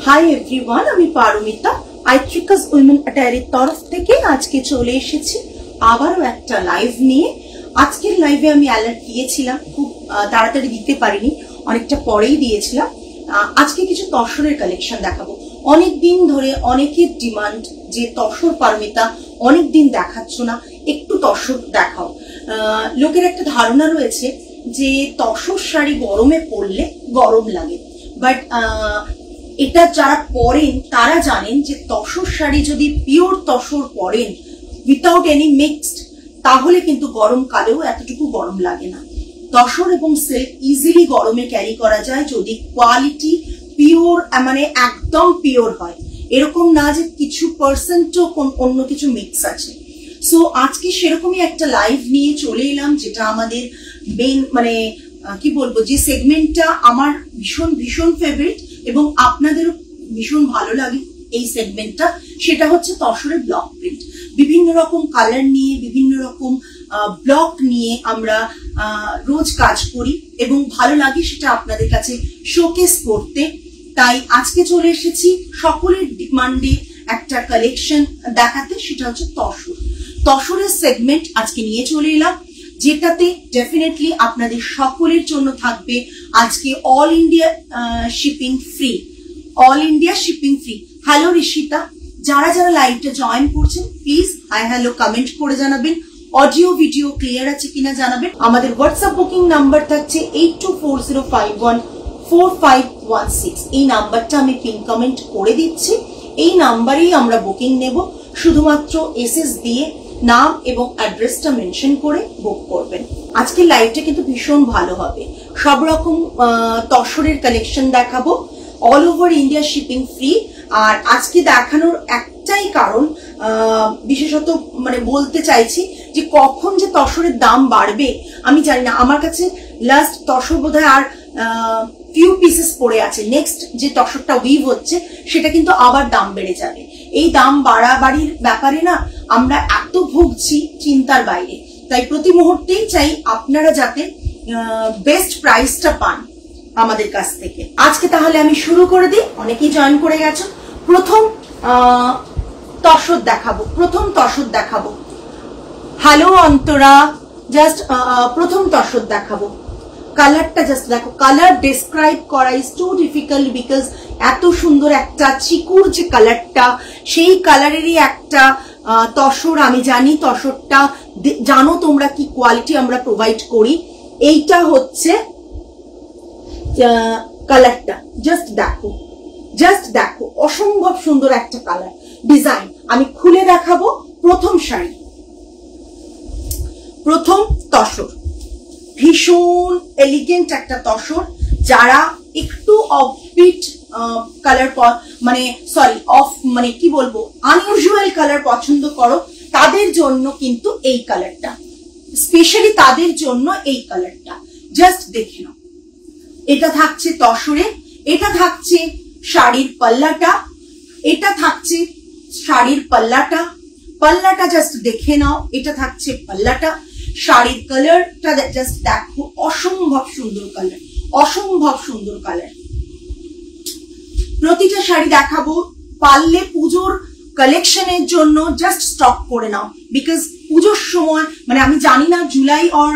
Hi everyone, আমি Paromita আইট্রিকাস women অ্যাটায়ারের তরফ থেকে আজকে চলে এসেছি আবারও একটা লাইভ নিয়ে। আজকের লাইভে আমি অ্যালার্ট দিয়েছিলাম, খুব তাড়াতাড়ি দিতে পারিনি, অনেকটা পরেই দিয়েছিলাম। আজকে কিছু তসরের কালেকশন দেখাবো। অনেক দিন ধরে অনেকের ডিমান্ড যে তসর পারমিতা অনেক দিন দেখাচ্ছ না, একটু তসর দেখাও। লোকের একটা ধারণা রয়েছে যে তসর শাড়ি গরমে পরলে গরম লাগে, বাট এটা যারা পরেন তারা জানেন যে তসর শাড়ি যদি পিওর তসর পরেন উইথাউট এনি মিক্সড, তাহলে কিন্তু গরমকালেও এতটুকু গরম লাগে না। তসর এবং সিল্ক ইজিলি গরমে ক্যারি করা যায় যদি কোয়ালিটি পিওর, মানে একদম পিওর হয়, এরকম না যে কিছু পার্সেন্টও অন্য কিছু মিক্স আছে। সো আজকে সেরকমই একটা লাইভ নিয়ে চলে এলাম, যেটা আমাদের মেন, মানে কি বলবো, যে সেগমেন্টটা আমার ভীষণ ভীষণ ফেভারিট এবং আপনাদেরও ভীষণ ভালো লাগে এই সেগমেন্টটা, সেটা হচ্ছে তসরের ব্লক প্রিন্ট। বিভিন্ন রকম কালার নিয়ে, বিভিন্ন রকম ব্লক নিয়ে আমরা রোজ কাজ করি এবং ভালো লাগে সেটা আপনাদের কাছে শোকেস করতে। তাই আজকে চলে এসেছি সকলের ডিমান্ডে একটা কালেকশন দেখাতে, সেটা হচ্ছে তসর। তসরের সেগমেন্ট আজকে নিয়ে চলে এলাম, যেটাতে ডেফিনেটলি আপনাদের সকলের জন্য থাকবে আজকে all India shipping free. All India shipping free. Hello Rishita, যারা যারা লাইভটা জয়েন করছেন প্লিজ হাই হ্যালো কমেন্ট করে জানাবেন। অডিও ভিডিও ক্লিয়ার আছে কিনা জানাবেন। আমাদের হোয়াটসঅ্যাপ বুকিং নাম্বার থাকছে 8240514516। এই নাম্বারটা আমি পিন কমেন্ট করে দিচ্ছি, এই নাম্বারেই আমরা বুকিং নেব। শুধুমাত্র এসএস দিয়ে নাম এবং অ্যাড্রেসটা মেনশন করে বুক করবেন। আজকের লাইভটা কিন্তু ভীষণ ভালো হবে। সব রকম তসরের কালেকশন দেখাবো, all over India shipping free. আর আজকে দেখানোর একটাই কারণ, বিশেষত মানে বলতে চাইছি যে কখন যে তসরের দাম বাড়বে আমি জানি না। আমার কাছে লাস্ট তসর বোধহয় আর ফিউ পিসেস পড়ে আছে। নেক্সট যে তসরটা উইভ হচ্ছে সেটা কিন্তু আবার দাম বেড়ে যাবে। এই দাম বাড়াবাড়ির ব্যাপারে না আমরা এত ভুগছি চিন্তার বাইরে। তাই প্রতি মুহূর্তেই চাই আপনারা যাতে বেস্ট প্রাইসটা পান আমাদের কাছ থেকে। আজকে তাহলে আমি শুরু করে দিই, অনেকেই জয়েন করে গেছো। প্রথম তসর দেখাবো। হ্যালো অন্তরা, জাস্ট প্রথম তসর দেখাবো। কালারটা জাস্ট দেখো, কালার ডিসক্রাইব করা ইজ টু ডিফিকাল্ট বিকজ এত সুন্দর একটা চিকুর যে কালারটা, সেই কালারেরই একটা তসর। আমি জানি তসরটা, জানো তোমরা কি কোয়ালিটি আমরা প্রোভাইড করি। এইটা হচ্ছে কালারটা, জাস্ট দেখো অসম্ভব সুন্দর একটা কালার ডিজাইন। আমি খুলে দেখাবো প্রথম শাড়ি, প্রথম তসর, ভীষণ এলিগেন্ট একটা তসর। যারা একটু অফবিট কালার, মানে কি বলবো, আনইউজুয়াল কালার পছন্দ করো, তাদের জন্য কিন্তু এই কালারটা, স্পেশালি তাদের জন্য এই কালারটা। জাস্ট দেখে নাও, এটা থাকছে তসরে, এটা থাকছে শাড়ির পাল্লাটা, পাল্লাটা জাস্ট দেখে নাও, এটা থাকছে পাল্লাটা। শাড়ির কালারটা জাস্ট দেখো, অসম্ভব সুন্দর কালার। প্রতিটা শাড়ি দেখাবো, পারলে পুজোর কালেকশনের জন্য জাস্ট স্টক করে নাও, বিকজ পুজোর সময়, মানে আমি জানি না জুলাই অর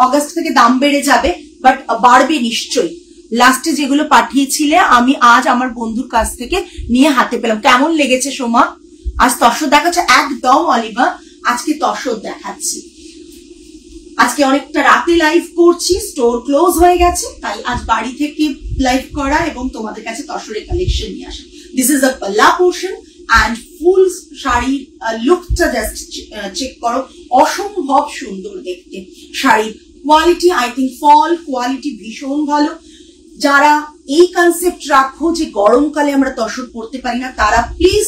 অগাস্ট থেকে দাম বেড়ে যাবে, বাট বাড়বে নিশ্চয়ই। লাস্টে যেগুলো পাঠিয়েছিলে আমি আজ আমার বন্ধুর কাছ থেকে নিয়ে হাতে পেলাম। কেমন লেগেছে সোমা? আজ তসর দেখাচ্ছে একদম অলিভা, আজকে তসর দেখাচ্ছি। আজকে অনেকটা রাতে লাইভ করছি, স্টোর ক্লোজ হয়ে গেছে, তাই আজ বাড়ি থেকে লাইভ করা এবং তোমাদের কাছে তসরের কালেকশন নিয়ে আসা। দিস ইজ আ পাল্লা পোর্শন অ্যান্ড ফুল শাড়ির লুকটা জাস্ট চেক করো, অসম্ভব সুন্দর দেখতে। শাড়ির quality, I think full quality ভীষণ ভালো। যারা এই কনসেপ্ট রাখো যে গরমকালে আমরা তসর পরতে পারি না, তারা প্লিজ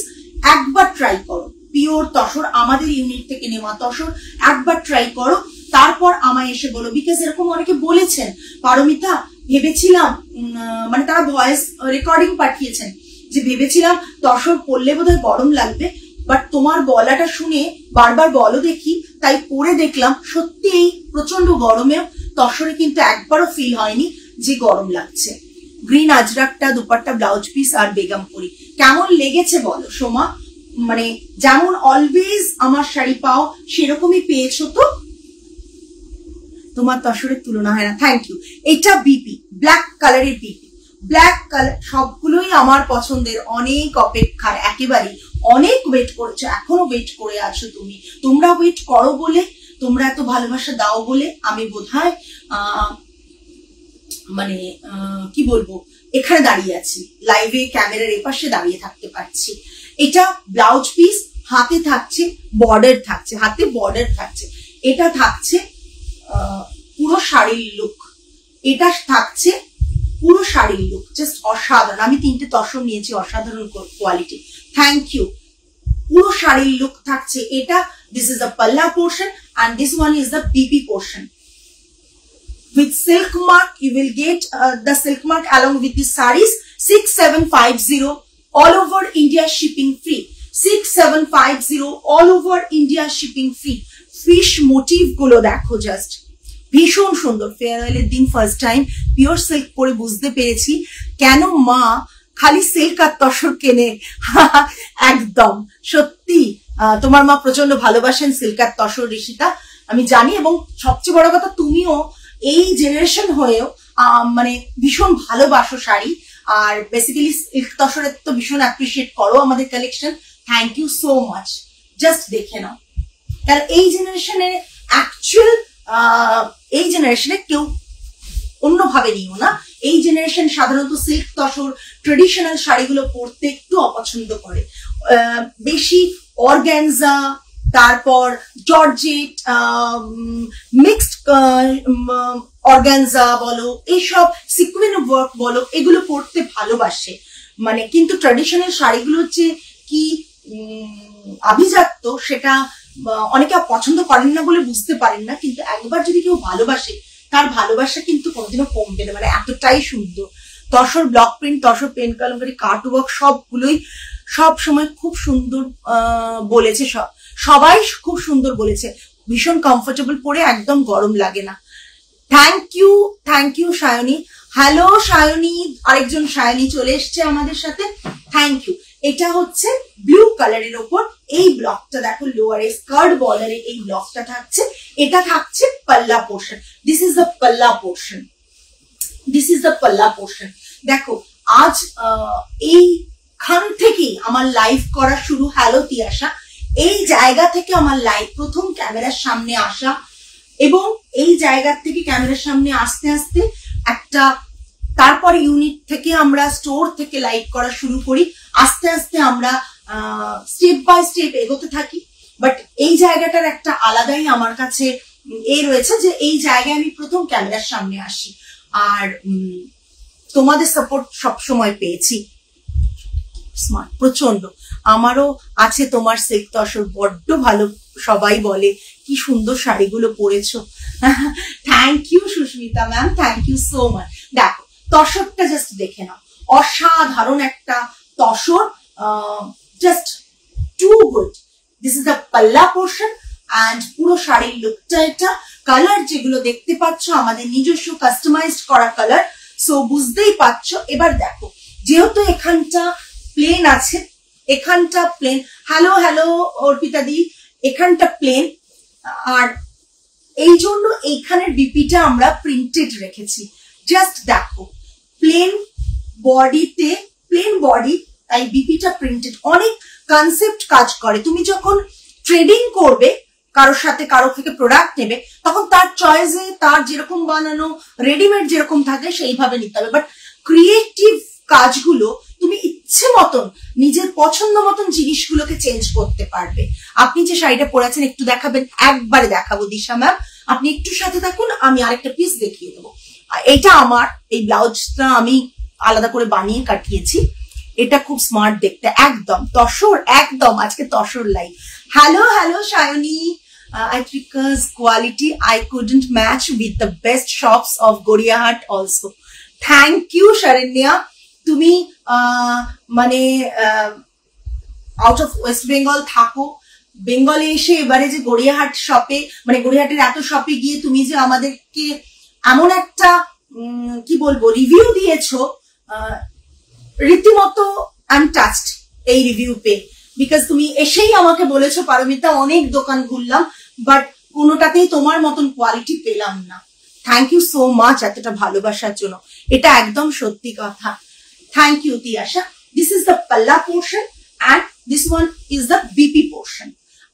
একবার ট্রাই করো পিওর তসর, আমাদের ইউনিট থেকে নেওয়া তসর একবার ট্রাই করো, তারপর আমায় এসে বলো। বিকজ এরকম অনেকে বলেছেন, পারমিতা ভেবেছিলাম, মানে তারা ভয়েস রেকর্ডিং পাঠিয়েছেন যে ভেবেছিলাম তসর পরলে বোধহয় গরম লাগবে, বাট তোমার গলাটা শুনে বারবার বলো দেখি, তাই পরে দেখলাম সত্যি এই প্রচন্ড গরমেও তসরে কিন্তু একবারও ফিল হয়নি যে গরম লাগছে। গ্রিন আজরাকটা, দুপাট্টা, ব্লাউজ পিস আর বেগমপুরি। কেমন লেগেছে বলো সোমা? মানে যেমন অলওয়েজ আমার শাড়ি পাও সেরকমই পেয়েছো তো? তোমার তসরের তুলনা হয় না। Thank you. এটা বিপি, ব্ল্যাক কালারের বিপি, ব্ল্যাক কালার সবগুলোই আমার পছন্দের। অনেক অপেক্ষার, একেবারে অনেক ওয়েট করছো, এখনো ওয়েট করে আছো তুমি। তোমরা ওয়েট করো বলে, তোমরা এত ভালোবাসা দাও বলে আমি বোধহয় মানে কি বলবো, এখানে দাঁড়িয়ে আছি, লাইভে ক্যামেরার এপাশে দাঁড়িয়ে থাকতে পারছি। এটা ব্লাউজ পিস, হাতে থাকছে বর্ডার, থাকছে হাতে বর্ডার থাকছে। এটা থাকছে পুরো শাড়ির লুক, এটা থাকছে পুরো শাড়ির লুক, জাস্ট অসাধারণ। আমি 3টে তসর নিয়েছি, অসাধারণ কোয়ালিটি। Thank you. পুরো শাড়ির লুক থাকছে এটা। দিস ইজ দ্য পাল্লা portion and this one is the BP portion. With silk mark, you will get the silk mark along with the sarees. 6750 all over India shipping free. 6750 all over India shipping free. Fish motif গুলো দেখো, just ভীষণ সুন্দর। ফেয়ারওয়েলের দিন first time pure silk পরে বুঝতে পেরেছি কেন মা খালি সিল্ক আর তসর কেনে। একদম সত্যি, তোমার মা প্রচন্ড ভালোবাসেন সিল্ক আর তসর, ঋষিতা, আমি জানি। এবং সবচেয়ে বড় কথা, তুমিও এই জেনারেশন হয়েও মানে ভীষণ ভালোবাসো শাড়ি, আর বেসিক্যালি সিল্ক তসরের তো ভীষণ অ্যাপ্রিসিয়েট করো আমাদের collection. Thank you so much. Just দেখে নাও, কারণ এই জেনারেশনে অ্যাকচুয়াল, এই জেনারেশনে কেউ অন্যভাবে নিও না। এই জেনারেশন সাধারণত সিল্ক তসর ট্রেডিশনাল শাড়িগুলো পরতে একটু অপছন্দ করে, বেশি অর্গানজা, তারপর জর্জেট, মিক্সড অর্গানজা বলো, এইসব সিকুয়েন ওয়ার্ক বলো, এগুলো পরতে ভালোবাসে। মানে কিন্তু ট্রেডিশনাল শাড়িগুলো হচ্ছে কি আভিজাত্য, সেটা অনেকে পছন্দ করেন না বলে বুঝতে পারেন না, কিন্তু একবার যদি কেউ ভালোবাসে তার ভালোবাসা কিন্তু কোনোদিনও কমবে না, মানে এতটাই সুন্দর। Tussar block print, tussar pen Kalamkari, cut work সবগুলোই সব সময় খুব সুন্দর বলেছে, সবাই খুব সুন্দর বলেছে, ভীষণ কমফোর্টেবল পরে, একদম গরম লাগে না। Thank you Sayani. Hello Sayani, আরেকজন সায়নী চলে এসছে আমাদের সাথে, থ্যাংক ইউ। এটা হচ্ছে ব্লু কালারের ওপর এই ব্লকটা দেখো, লোয়ারে স্কার্ট বর্ডারে এই ব্লকটা থাকছে, এটা থাকছে পাল্লা পোর্শন। দিস ইজ দ্য পাল্লা পোর্শন, দিস ইজ দ্য পাল্লা পোর্শন। দেখো আজ এইখান থেকেই আমার লাইভ করা শুরু। হ্যালো তিয়াশা, এই জায়গা থেকে আমার লাইভ প্রথম ক্যামেরার সামনে আসা, এবং এই জায়গা থেকে ক্যামেরার সামনে আসতে আসতে একটা, তারপরে ইউনিট থেকে আমরা স্টোর থেকে লাইভ করা শুরু করি, আস্তে আস্তে আমরা স্টেপ বাই স্টেপ এগোতে থাকি। বাট এই জায়গাটার একটা আলাদাই আমার কাছে রয়েছে, যে এই জায়গায় আমি প্রথম ক্যামেরার সামনে আসি, আর তোমাদের সাপোর্ট সবসময় পেয়েছি, স্মার্ট প্রচন্ড। আমারও আছে তোমার সিল্ক তসর, বড্ড ভালো, সবাই বলে কি সুন্দর শাড়িগুলো পরেছো। Thank you Susmita ma'am, thank you so much. দেখো তসরটা জাস্ট দেখে নাও, অসাধারণ একটা তসর, just too good. This is the পাল্লা পোর্শন অ্যান্ড পুরো শাড়ির লুকটা এটা। কালার যেগুলো দেখতে পাচ্ছ আমাদের নিজস্ব কাস্টমাইজড করা কালার, সো বুঝতেই পারছো। এবার দেখো, যেহেতু এখানটা প্লেন আছে, এখানটা প্লেন, হ্যালো হ্যালো অর্পিতা দি, এখানটা প্লেন, আর এই জন্য এইখানের বিপিটা আমরা প্রিন্টেড রেখেছি। জাস্ট দেখো, প্লেন বডিতে, প্লেন বডি, তাই বিপিটা প্রিন্টেড। অনেক কনসেপ্ট কাজ করে। তুমি যখন ট্রেডিং করবে, কারোর সাথে কারো থেকে প্রোডাক্ট নেবে, তখন তার চয়েসে, তার যেরকম বানানো রেডিমেড যেরকম থাকে সেইভাবে নিতে হবে। বাট ক্রিয়েটিভ কাজগুলো তুমি ইচ্ছে মতন নিজের পছন্দ মতন জিনিসগুলোকে চেঞ্জ করতে পারবে। আপনি যে শাড়িটা পরেছেন একটু দেখাবেন? একবারে দেখাবো দিশা ম্যাম, আপনি একটু সাথে থাকুন, আমি আরেকটা পিস দেখিয়ে দেবো। এটা আমার, এই ব্লাউজটা আমি আলাদা করে বানিয়ে কাটিয়েছি, এটা খুব স্মার্ট দেখতে, একদম তসর, একদম আজকে tussar live. Hello hello Sayani, Aitrika's quality I couldn't match with the best shops of Goriahat also. Thank you Sharanya, তুমি মানে আউট অফ ওয়েস্ট বেঙ্গল থাকো, বেঙ্গলে এসে এবারে যে গড়িয়াহাট শপে, মানে গড়িয়াহাটের এত শপে গিয়ে তুমি যে আমাদেরকে এমন একটা কি বলবো রিভিউ দিয়েছো, রীতিমতো আই এম টাচড এই রিভিউ পেয়ে, বিকজ তুমি এসেই আমাকে বলেছো পারমিতা অনেক দোকান ঘুরলাম বাট কোনোটাতেই তোমার মতন কোয়ালিটি পেলাম না। থ্যাংক ইউ সো মাচ এতটা ভালোবাসার জন্য, এটা একদম সত্যি কথা। Thank you Tiyasha. This is the পাল্লা portion and this one is the BP portion.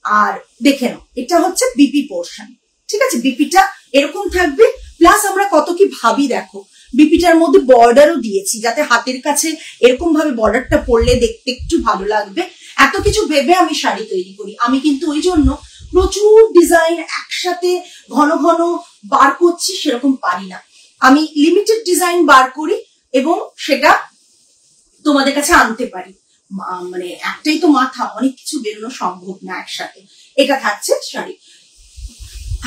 আর দেখে নাও এটা হচ্ছে বিপি পোর্শন, ঠিক আছে? বিপিটা এরকম থাকবে, প্লাস আমরা কত কি ভাবি দেখো, বিপিটার মধ্যে বর্ডারও দিয়েছি যাতে হাতের কাছে এরকম ভাবে বর্ডারটা পড়লে দেখতে একটু ভালো লাগবে। এত কিছু ভেবে আমি শাড়ি তৈরি করি। আমি কিন্তু ওই জন্য প্রচুর ডিজাইন একসাথে ঘন ঘন বার করছি সেরকম পারি না। আমি লিমিটেড ডিজাইন বার করি এবং সেটা তোমাদের কাছে আনতে পারি। মানে একটাই তো মাথা, অনেক কিছু বেরোনো সম্ভব না একসাথে। এটা থাকছে sari.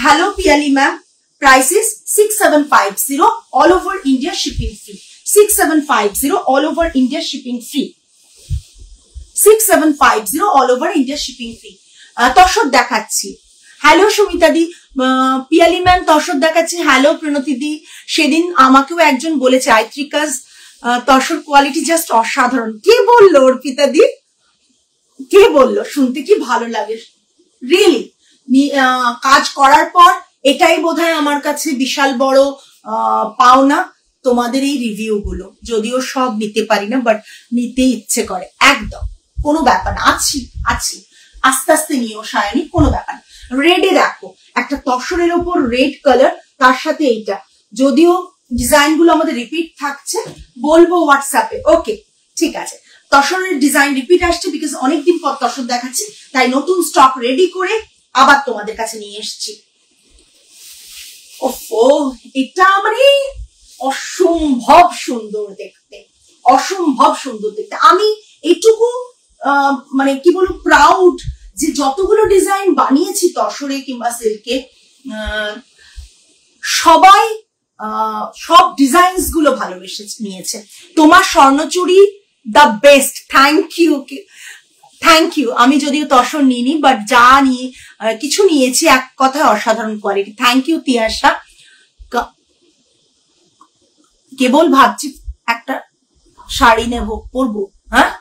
Hello Piyali ma'am, price is 6750 all over India shipping free. 6750 all over India shipping free. 6750 all over India shipping free. Tussar দেখাচ্ছি। হ্যালো সুমিতা দি, পিয়ালি ম্যাম তসর দেখাচ্ছি। হ্যালো প্রণতি দি, সেদিন আমাকেও একজন বলেছে আইত্রিকাস তসর কোয়ালিটি জাস্ট অসাধারণ। কে বললো অর্পিতা দি? কে বললো? শুনতে কি ভালো লাগে রিয়েলি। কাজ করার পর এটাই বোধহয় আমার কাছে বিশাল বড় পাওনা, তোমাদের এই রিভিউ গুলো। যদিও সব নিতে পারি না বাট নিতে ইচ্ছে করে। একদম কোনো ব্যাপার না, আছি আস্তে আস্তে নিও সায়নী, কোনো ব্যাপার না। রেডে দেখো একটা তসরের ওপর রেড কালার, তার সাথে এইটা, যদিও ডিজাইন গুলো আমাদের রিপিট থাকছে, বলবো হোয়াটসঅ্যাপে। ওকে ঠিক আছে, তসরের ডিজাইন রিপিট আসছে বিকজ অনেকদিন পর তসর দেখাচ্ছি, তাই নতুন স্টক রেডি করে আবার তোমাদের কাছে নিয়ে এসছি। ওফো, এটা মানে অসম্ভব সুন্দর দেখতে, অসম্ভব সুন্দর দেখতে। আমি এইটুকু মানে কি বলবো প্রাউড যে যতগুলো ডিজাইন বানিয়েছি তসরে কিংবা সিল্কে, সবাই সব ডিজাইনস গুলো ভালোবেসে নিয়েছে। তোমার Swarnachuri the best, thank you thank you. আমি যদিও তসর নিইনি বাট যা নিয়ে কিছু নিয়েছি এক কথায় অসাধারণ কোয়ালিটি। Thank you Tiyasha. কেবল ভাবছি একটা শাড়ি নেব, পরবো। হ্যাঁ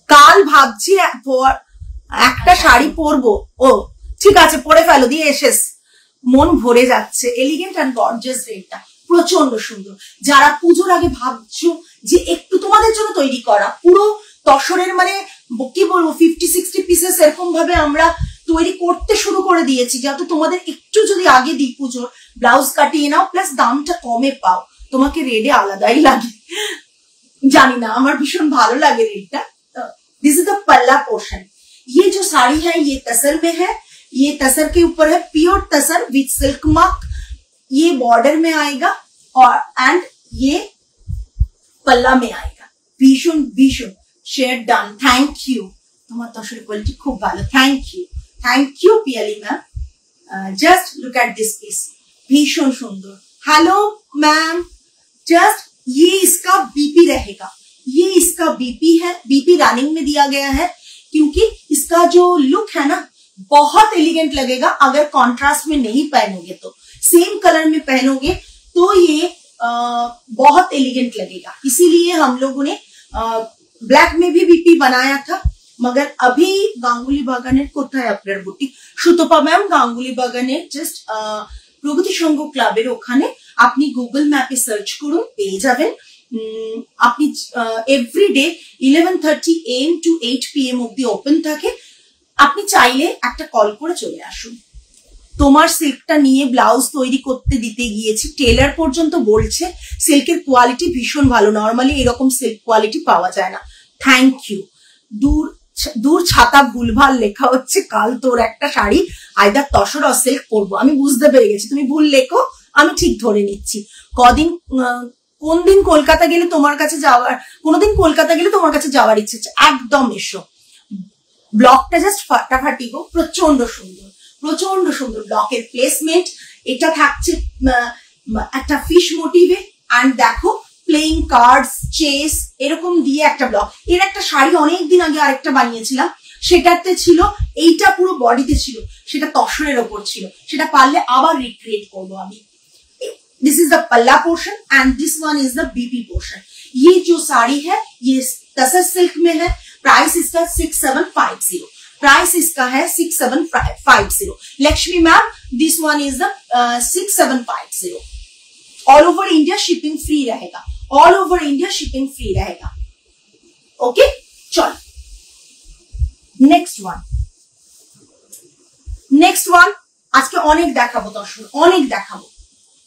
কাল ভাবছি একটা শাড়ি পরবো। ও ঠিক আছে, পরে ফেলো, দিয়ে এসেস, মন ভরে যাচ্ছে। এলিগেন্ট অ্যান্ড গর্জিয়াস রেডটা প্রচন্ড সুন্দর। যারা পুজোর আগে ভাবছো যে একটু তোমাদের জন্য তৈরি করা পুরো তসরের মানে কি বলবো 50-60 পিসেস এরকম ভাবে আমরা তৈরি করতে শুরু করে দিয়েছি, যাতে তোমাদের একটু যদি আগে দিই পুজোর, ব্লাউজ কাটিয়ে নাও প্লাস দামটা কমে পাও, তোমাকে রেডে আলাদাই লাগে। জানি না, আমার ভীষণ ভালো লাগে রেডটা। This is the palla portion. ये जो साड़ी है ये तसर में है, ये तसर के ऊपर है pure tussar with silk mark, ये बॉर्डर में आएगा और एंड ये पल्ला में आएगा। भीषण भीषण शेयर डन, थैंक यू। তোমার তসরের কোয়ালিটি খুব ভালো, thank you Piyali ma'am. Just look at this piece, भीषण सुंदर। हेलो मैम, जस्ट ये इसका बीपी रहेगा, ये इसका बीपी है, बीपी रनिंग में दिया गया है क्योंकि इसका जो लुक है ना बहुत एलिगेंट लगेगा। अगर कॉन्ट्रास्ट में नहीं पहनोगे तो, सेम कलर में पहनोगे तो ये बहुत एलिगेंट लगेगा। इसीलिए हम लोगों ने ब्लैक में भी बीपी बनाया था, मगर अभी गांगुली बागाনের কোথায় আপনার বুটিক? সুতপা ম্যাম গাঙ্গুলি বাগানের জাস্ট প্রগতি সংঘ ক্লাবের ওখানে, আপনি গুগল ম্যাপে সার্চ করুন পেয়ে যাবেন। আপনি এভরিডে 11:30 AM to 8 PM অব্দি ওপেন থাকে। আপনি চাইলে একটা কল করে চলে আসুন। তোমার সিল্কটা নিয়ে ব্লাউজ তৈরি করতে দিতে গিয়েছি, টেলার পর্যন্ত বলছে সিল্কের কোয়ালিটি ভীষণ ভালো, নর্মালি এরকম সিল্ক কোয়ালিটি পাওয়া যায় না। Thank you. দূর ছাতা ভুলভাল লেখা হচ্ছে, কাল তোর একটা শাড়ি আইদার তসর আর সিল্ক পরবো। আমি বুঝতে পেরে গেছি, তুমি ভুল লেখো, আমি ঠিক ধরে নিচ্ছি। কোন দিন কলকাতা গেলে তোমার কাছে যাওয়ার, কোনোদিন কলকাতা গেলে তোমার কাছে যাওয়ার ইচ্ছে, একদম এসো। ব্লকটা জাস্ট ফাটাফাটি গো, প্রচন্ড সুন্দর, প্রচন্ড সুন্দর ব্লকের প্লেসমেন্ট। এটা থাকছে একটা ফিশ মোটিভে, অ্যান্ড দেখো প্লেইং কার্ডস, চেস এরকম দিয়ে একটা ব্লক। এর একটা শাড়ি অনেকদিন আগে আরেকটা বানিয়েছিলাম, সেটাতে ছিল এইটা পুরো বডিতে ছিল, সেটা তসরের ওপর ছিল, সেটা পারলে আবার রিক্রিয়েট করবো আমি। This is the palla portion and this one is the BP portion. ये जो साड़ी है ये तसर सिल्क में है। प्राइस इसका 6750। प्राइस इसका है 6750। Lakshmi ma'am this one is the 6750। All over India shipping free रहेगा, all over India shipping free रहेगा। ओके चलो नेक्स्ट वन আজকে অনেক দেখাবো দর্শক, অনেক দেখাবো।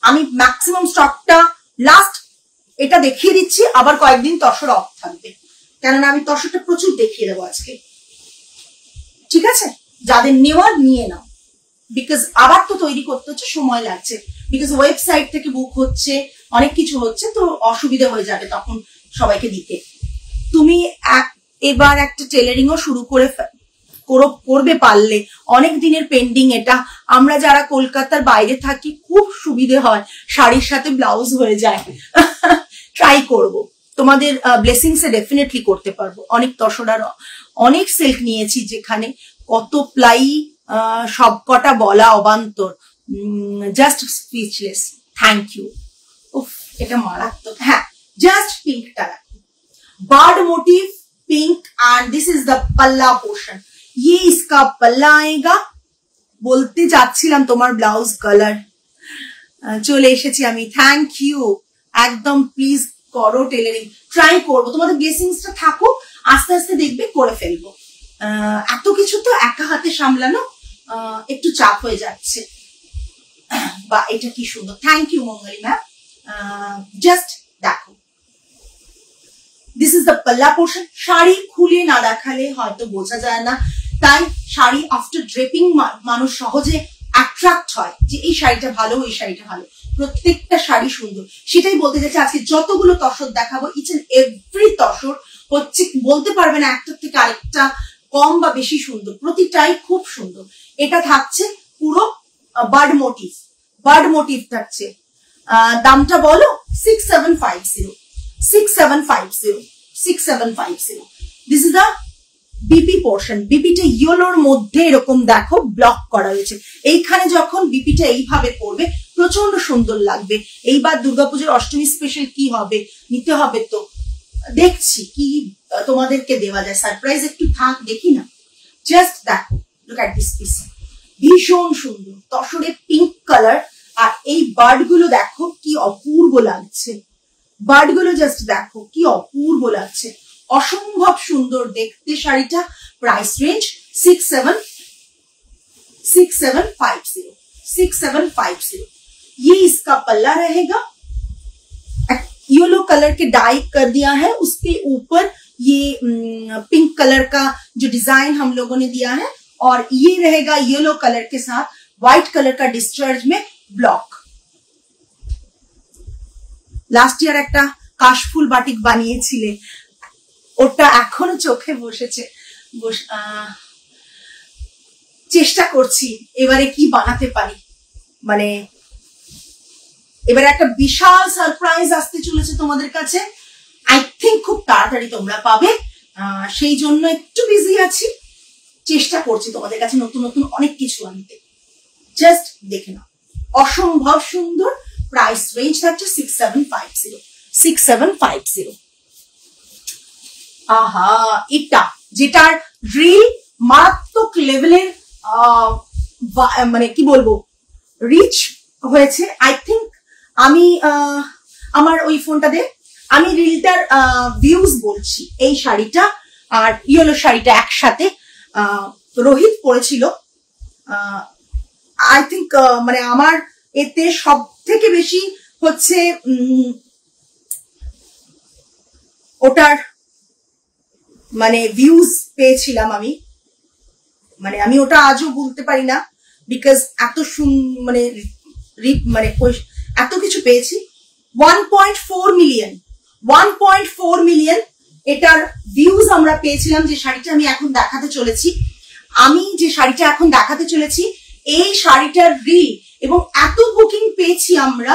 আমি ম্যাক্সিমাম স্টকটা লাস্ট এটা দেখিয়ে দিচ্ছি, আবার কয়েকদিন তসর অফ থাকবে, কেননা আমি তসরটা প্রচুর দেখিয়ে দেবো আজকে, ঠিক আছে? যাদের নেওয়ার নিয়ে নাও, বিকজ আবার তো তৈরি করতে হচ্ছে, সময় লাগছে, বিকজ ওয়েবসাইট থেকে বুক হচ্ছে, অনেক কিছু হচ্ছে, তো অসুবিধা হয়ে যাবে তখন সবাইকে দিতে। তুমি এবার একটা টেলারিংও শুরু করবে পারলে, অনেক দিনের পেন্ডিং এটা। আমরা যারা কলকাতার বাইরে থাকি খুব সুবিধে হয়, শাড়ির সাথে ব্লাউজ হয়ে যায়। ট্রাই করব, তোমাদের ব্লেসিংস এ ডেফিনেটলি করতে পারবো। অনেক তসরার অনেক সিল্ক নিয়েছি যেখানে কত প্লাই, সবকটা বলা অবান্তর, জাস্ট স্পিচলেস। Thank you. উফ এটা মারাত্মক। হ্যাঁ জাস্ট পিঙ্কটা রাখো, bird motif pink and this is the palla portion. ये इसका पल्ला आएगा। बोलते যাচ্ছিলাম তোমার ব্লাউজ কালার চলে এসেছি আমি। Thank you. একদম প্লিজ করো টেলারিং, ট্রাই করবো। তোমাদের ব্লেসিংসটা থাকো, আস্তে আস্তে দেখবে করে ফেলবো। এত কিছু তো একা হাতে সামলানো একটু চাপ হয়ে যাচ্ছে। বা এটা কি সুন্দর। Thank you Mongoli ma'am. Just দেখো, দিস ইজ দ্য পাল্লা পোর্শন। শাড়ি খুলে না দেখালে হয়তো বোঝা যায় না, তাই শাড়ি আফটার ড্রেপিং মানুষ সহজে অ্যাট্রাক্ট হয় যে এই শাড়িটা ভালো, এই শাড়িটা ভালো। প্রত্যেকটা শাড়ি সুন্দর, সেটাই বলতে চাইছি। আজকে যতগুলো তসর দেখাবো, ইচ এন্ড এভরি তসর হচ্ছে বলতে পারবে না একটা থেকে আরেকটা কম বা বেশি সুন্দর, প্রতিটাই খুব সুন্দর। এটা থাকছে পুরো বার্ড মোটিভ, বার্ড মোটিভ থাকছে। দামটা বলো 6750। 6750 6750। This is the BP portion. বিপিটা ইয়েলোর মধ্যে এরকম দেখো ব্লক করা হয়েছে। এইখানে যখন বিপিটা এইভাবে পড়বে প্রচন্ড সুন্দর লাগবে। এইবার দুর্গাপুজোর অষ্টমী স্পেশাল কি হবে, নিতে হবে তো, দেখছি কি তোমাদেরকে দেওয়া যায়। সারপ্রাইজ একটু থাক, দেখি না। জাস্ট দেখো, লুক এট দিস পিস, ভীষণ সুন্দর তসরে পিঙ্ক কালার। আর এই বার্ড গুলো দেখো কি অপূর্ব লাগছে। বার্ড গুলো জাস্ট দেখো কি অপূর্ব লাগছে, অসম্ভব সুন্দর দেখতে শাড়িটা। Price range 6750। 6750। ये इसका पल्ला रहेगा। येलो कलर के डाई कर दिया है, उसके ऊपर ये पिंक कलर का जो डिजाइन हम लोगों ने दिया है, और ये रहेगा येलो कलर के साथ व्हाइट कलर का डिस्चार्ज में ब्लॉक। লাস্ট ইয়ার একটা কাশফুল বাটিক বানিয়েছিলে, ওটা এখনো চোখে বসেছে। চেষ্টা করছি এবারে কি বানাতে পারি। মানে এবারে একটা বিশাল সারপ্রাইজ আসতে চলেছে তোমাদের কাছে। আই থিঙ্ক খুব তাড়াতাড়ি তোমরা পাবে, সেই জন্য একটু বিজি আছি। চেষ্টা করছি তোমাদের কাছে নতুন নতুন অনেক কিছু আনতে। জাস্ট দেখে নাও, অসম্ভব সুন্দর। প্রাইস রেঞ্জ থাকছে 6750। 6750। আহা, এটা যেটার রিল মারাত্মক লেভেলের, মানে কি বলবো, রিচ হয়েছে। আই থিঙ্ক আমি আমার ওই ফোনটাতে আমি রিলটার ভিউজ বলছি। এই শাড়িটা আর ইয়েলো শাড়িটা একসাথে রোহিত পরেছিল। আই থিঙ্ক মানে আমার এতে সব থেকে বেশি হচ্ছে ওটার মানে ভিউজ পেয়েছিলাম আমি। মানে আমি ওটা আজও বলতে পারি না, বিকজ এত মানে মানে এত কিছু পেয়েছি। 1.4 মিলিয়ন 1.4 মিলিয়ন এটার ভিউজ আমরা পেয়েছিলাম। যে শাড়িটা আমি এখন দেখাতে চলেছি, এই শাড়িটার রিল এবং এত বুকিং পেয়েছি আমরা।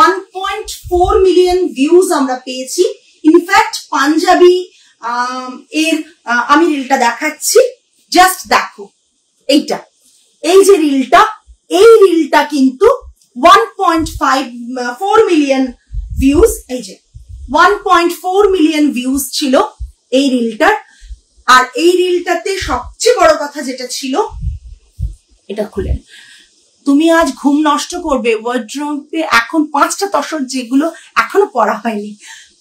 1.4 মিলিয়ন ভিউজ আমরা পেয়েছি। ইনফ্যাক্ট পাঞ্জাবি এর আমি রিলটা দেখাচ্ছি, জাস্ট দেখো। এইটা, এই যে রিলটা, এই রিলটা কিন্তু 1.4 মিলিয়ন ভিউজ, এই যে 1.4 মিলিয়ন ভিউজ ছিল এই রিলটার। আর এই রিলটাতে সবচেয়ে বড় কথা যেটা ছিল, এটা খুলেন, তুমি আজ ঘুম নষ্ট করবে ওয়ার্ড্রোবে এখন 5টা তসর যেগুলো এখনো পড়া হয়নি।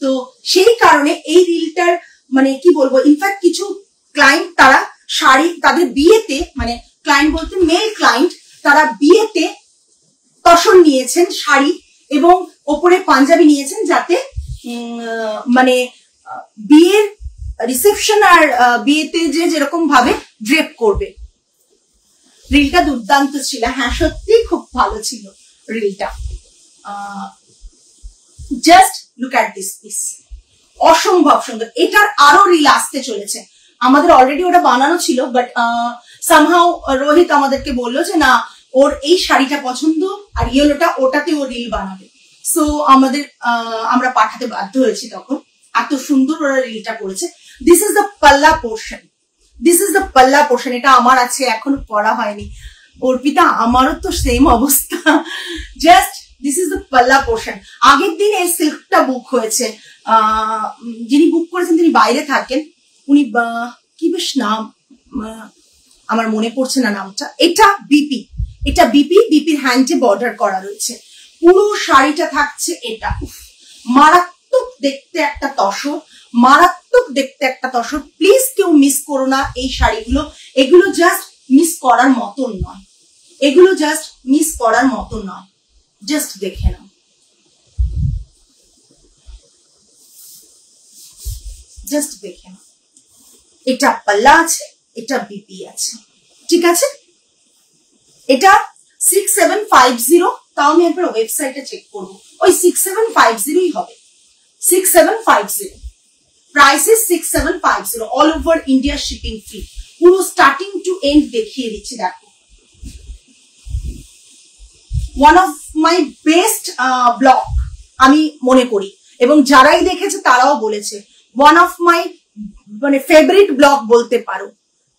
তো সেই কারণে এই রিলটার মানে কি বলবো, ইনফ্যাক্ট কিছু ক্লায়েন্ট তারা শাড়ি তাদের বিয়েতে, মানে ক্লায়েন্ট বলতে মেল ক্লায়েন্ট, তারা বিয়েতে তসর নিয়েছেন শাড়ি এবং ওপরে পাঞ্জাবি নিয়েছেন, যাতে মানে বিয়ের রিসেপশন আর বিয়েতে যে যেরকম ভাবে ড্রেপ করবে। রিলটা দুর্দান্ত ছিল, হ্যাঁ সত্যি খুব ভালো ছিল রিলটা। Just look at this piece, অসম্ভব সুন্দর। এটার আরো রিল আসতে চলেছে, আমাদের অলরেডি ওটা বানানো ছিল, বাট সামহাউ রোহিত আমাদেরকে বললো যে না, ওর এই শাড়িটা পছন্দ আর ইয়েলোটা, ওটাতে ও রিল বানাবে। সো আমরা পাঠাতে বাধ্য হয়েছি তখন, এত সুন্দর ওরা রিলটা করেছে। দিস ইজ দ্য পাল্লা পোর্শন, দিস ইজ দ্য পাল্লা পোর্শন। এটা আমার আছে, এখনো পড়া হয়নি। অর্পিতা আমারও তো সেম অবস্থা। জাস্ট দিস ইজ দ্য পাল্লা পোর্শন। আগের দিন এই সিল্কটা বুক হয়েছে, যিনি বুক করেছেন তিনি বাইরে থাকেন, উনি কি বেশ নাম আমার মনে পড়ছে না নামটা। এটা বিপি, এটা বিপির হ্যান্ডে বর্ডার করা রয়েছে, পুরো শাড়িটা থাকছে এটা। মারাত্মক দেখতে একটা তসর, মারাত্মক দেখতে একটা তসর। প্লিজ কেউ মিস করো না এই শাড়িগুলো, এগুলো জাস্ট মিস করার মতন নয়, এগুলো জাস্ট মিস করার মতন নয়। জাস্ট দেখে নাও, জাস্ট দেখে নাও। এটা পাল্লা আছে, এটা বিপি আছে, ঠিক আছে। এটা 6750, তাও আমি একবার ওয়েবসাইটে চেক করবো, ওই 6750ই হবে, 6750। Price is 6750, all over India shipping free. পুরো স্টার্টিং টু এন্ড দেখিয়ে দিচ্ছি, দেখো। One of my best blog আমি মনে করি, এবং যারাই দেখেছে তারাও বলেছে ওয়ান অফ মাই মানে ফেভারিট ব্লগ বলতে পারো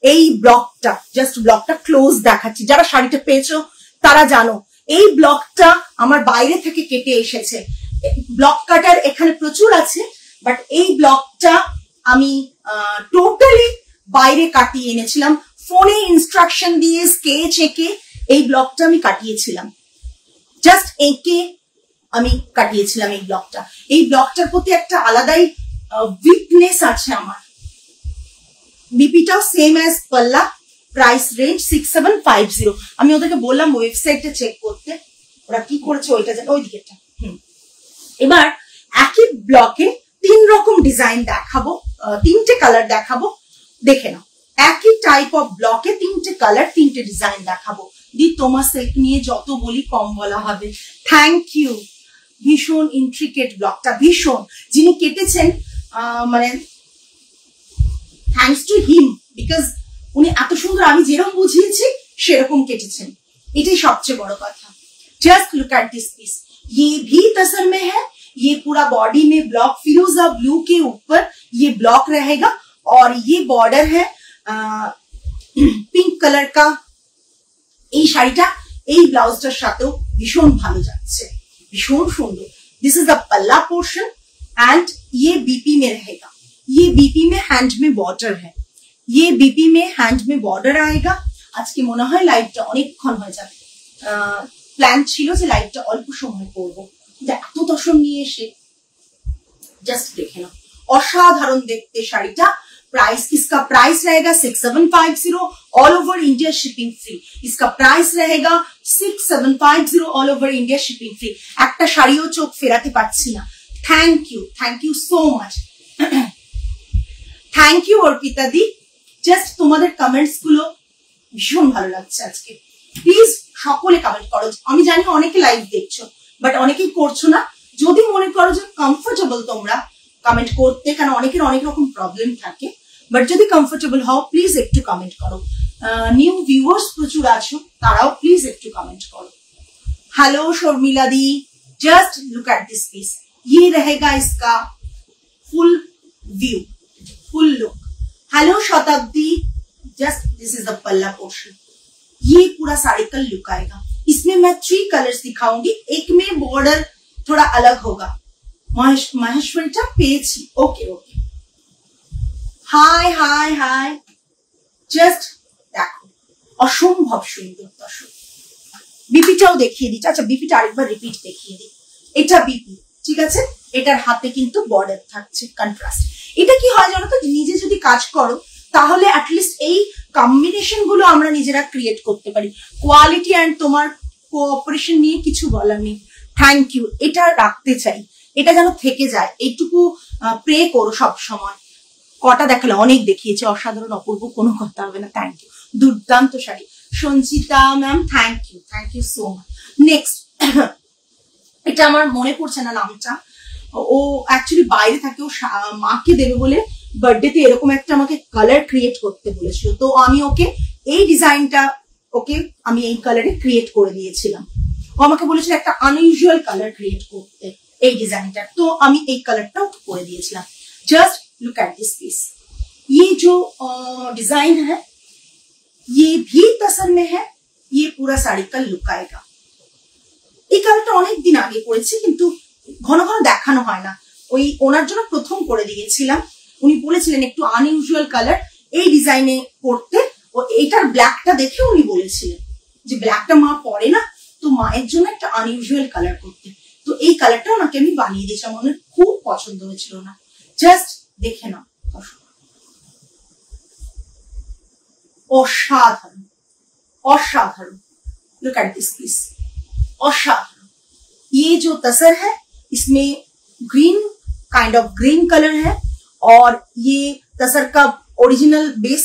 এই ব্লগটা। জাস্ট ব্লগটা ক্লোজ দেখাচ্ছি, যারা শাড়িটা পেয়েছো তারা জানো এই ব্লগটা আমার বাইরে থেকে কেটে এসেছে। ব্লগ কাটার এখানে প্রচুর আছে, বাট এই ব্লগটা আমি টোটালি বাইরে কাটিয়ে এনেছিলাম, ফোনে ইনস্ট্রাকশন দিয়ে স্কেচ এঁকে এই ব্লগটা আমি কাটিয়েছিলাম, জাস্ট এঁকে আমি কাটিয়েছিলাম এই ব্লগটা। এই ব্লগটার প্রতি একটা আলাদাই উইকনেস আছে আমার। বিপিটাও সেম অ্যাজ পাল্লা, প্রাইস রেঞ্জ 6750। আমি ওদেরকে বললাম ওয়েবসাইটে চেক করতে, ওরা কি করেছে ওইটা জানে, ওই দিকেটা। এবার একই ব্লকে 3 রকম ডিজাইন দেখাবো, 3টে কালার দেখাবো, দেখে নাও। একই টাইপ অফ ব্লকে 3টে কালার, 3টে ডিজাইন দেখাবো। দি তোমার সিল্ক নিয়ে যত বলি কম বলা হবে। থ্যাংক ইউ, ভীষণ ইন্ট্রিকেট ব্লগটা, ভীষণ। যিনি কেটেছেন মানে থ্যাংকস টু হিম, বিকজ উনি এত সুন্দর, আমি যেরকম বুঝিয়েছি সেরকম কেটেছেন, এটাই সবচেয়ে বড় কথা। Just look at this piece, ये भी तसर में है, ये पूरा बॉडी में ब्लॉक फिरोजा ब्लू के ऊपर ये ब्लॉक रहेगा और ये बॉर्डर है पिंक कलर का। এই শাড়িটা এই ব্লাউজটার সাথেও ভীষণ ভালো যাচ্ছে, ভীষণ সুন্দর। This is the palla portion and ये बीपी में रहेगा, ये बीपी में हैंड में बॉर्डर है, ये बीपी में हैंड में बॉर्डर आएगा। আজকে মনে হয় লাইভটা অনেকক্ষণ হয়ে যাবে, প্ল্যান ছিল যে লাইভটা অল্প সময় করব, এত দশম নিয়ে এসে জাস্ট দেখে নাও, অসাধারণ দেখতে শাড়িটা। प्राइस, इसका प्राइस रहेगा 6750, all over India shipping free. इसका प्राइस रहेगा 6750, all over India shipping free. একটা শাড়িও চোখ ফেরাতে পারছি না। Thank you so much, thank you Arpita di. Just তোমাদের কমেন্টস গুলো ভীষণ ভালো লাগছে আজকে। প্লিজ সকলে কমেন্ট করো, আমি জানি অনেকে লাইভ দেখছো, বাট অনেকেই করছো না। যদি মনে করো যে কমফোর্টেবল তোমরা কমেন্ট করতে, কারণ অনেকের অনেক রকম প্রবলেম থাকে, বাট যদি কমফোর্টেবল হও প্লিজ একটু কমেন্ট করো। নিউ ভিউয়ার্স প্রচুর আছো, তারাও প্লিজ একটু কমেন্ট করো। Hello Sharmila di, just look at this piece, ये रहेगा इसका full view, full look. Hello Shatabdi, just this is the palla portion, ये पूरा साड़ी का लुक आएगा। इसमें मैं 3 कलर्स दिखाऊंगी, एक में बॉर्डर थोड़ा अलग होगा। মাহেশ্বরীটা পেয়েছি। ওকে ওকে, হাই হাই হাই, জাস্ট দেখো অসম্ভব সুন্দর। দর্শক বিপিটাও দেখিয়ে দিচ্ছি। আচ্ছা বিপিটা আরেকবার রিপিট দেখিয়ে দিই। এটা বিপি, ঠিক আছে, এটার হাতে কিন্তু বর্ডার থাকছে কন্ট্রাস্ট। এটা কি হয় জানো তো, নিজে যদি কাজ করো তাহলে অ্যাটলিস্ট এই কম্বিনেশন গুলো আমরা নিজেরা ক্রিয়েট করতে পারি। কোয়ালিটি অ্যান্ড তোমার কোঅপারেশন নিয়ে কিছু বলার নেই। থ্যাংক ইউ, এটা রাখতে চাই, এটা যেন থেকে যায়, এইটুকু প্রে করো সব সময়। কটা দেখালে, অনেক দেখিয়েছে, অসাধারণ অপূর্ব, কোনো কথা হবে না। থ্যাংক ইউ, দুর্দান্ত sari. Sanchita ma'am thank you so much. Next, এটা আমার মনে পড়ছে না নামটা, ও অ্যাকচুয়ালি বাইরে থাকে, ও মাকে দেবে বলে বার্থডেতে এরকম একটা আমাকে কালার ক্রিয়েট করতে বলেছিল, তো আমি ওকে এই ডিজাইনটা আমি এই কালারে ক্রিয়েট করে দিয়েছিলাম। ও আমাকে বলেছিল একটা আনইউজুয়াল কালার ক্রিয়েট করতে এই ডিজাইনটা, তো আমি এই কালারটাও করে দিয়েছিলাম। Just look at this piece, ये जो डिजाइन है ये भी तसर में है, ये पूरा साड़ी का लुक आएगा। এই কালারটা অনেক দিন আগে করেছি, কিন্তু ঘন ঘন দেখানো হয় না, ওই ওনার জন্য প্রথম করে দিয়েছিলাম। উনি বলেছিলেন একটু আনইউজুয়াল কালার এই ডিজাইনে করতে, ও এইটার ব্ল্যাকটা দেখে উনি বলেছিলেন যে ব্ল্যাকটা মা পরে না, তো মায়ের জন্য একটা আনইউজুয়াল কালার করতে, তো এই কালারটা ওনাকে আমি বানিয়ে দিয়েছিলাম। ওনার খুব পছন্দ হয়েছিল না, জাস্ট দেখে নাও, অসাধারণ অসাধারণ। लुक एट दिस पीस, असाधारण। ये जो तसर है इसमें green kind of green colour है, और ये तसर का ओरिजिनल बेस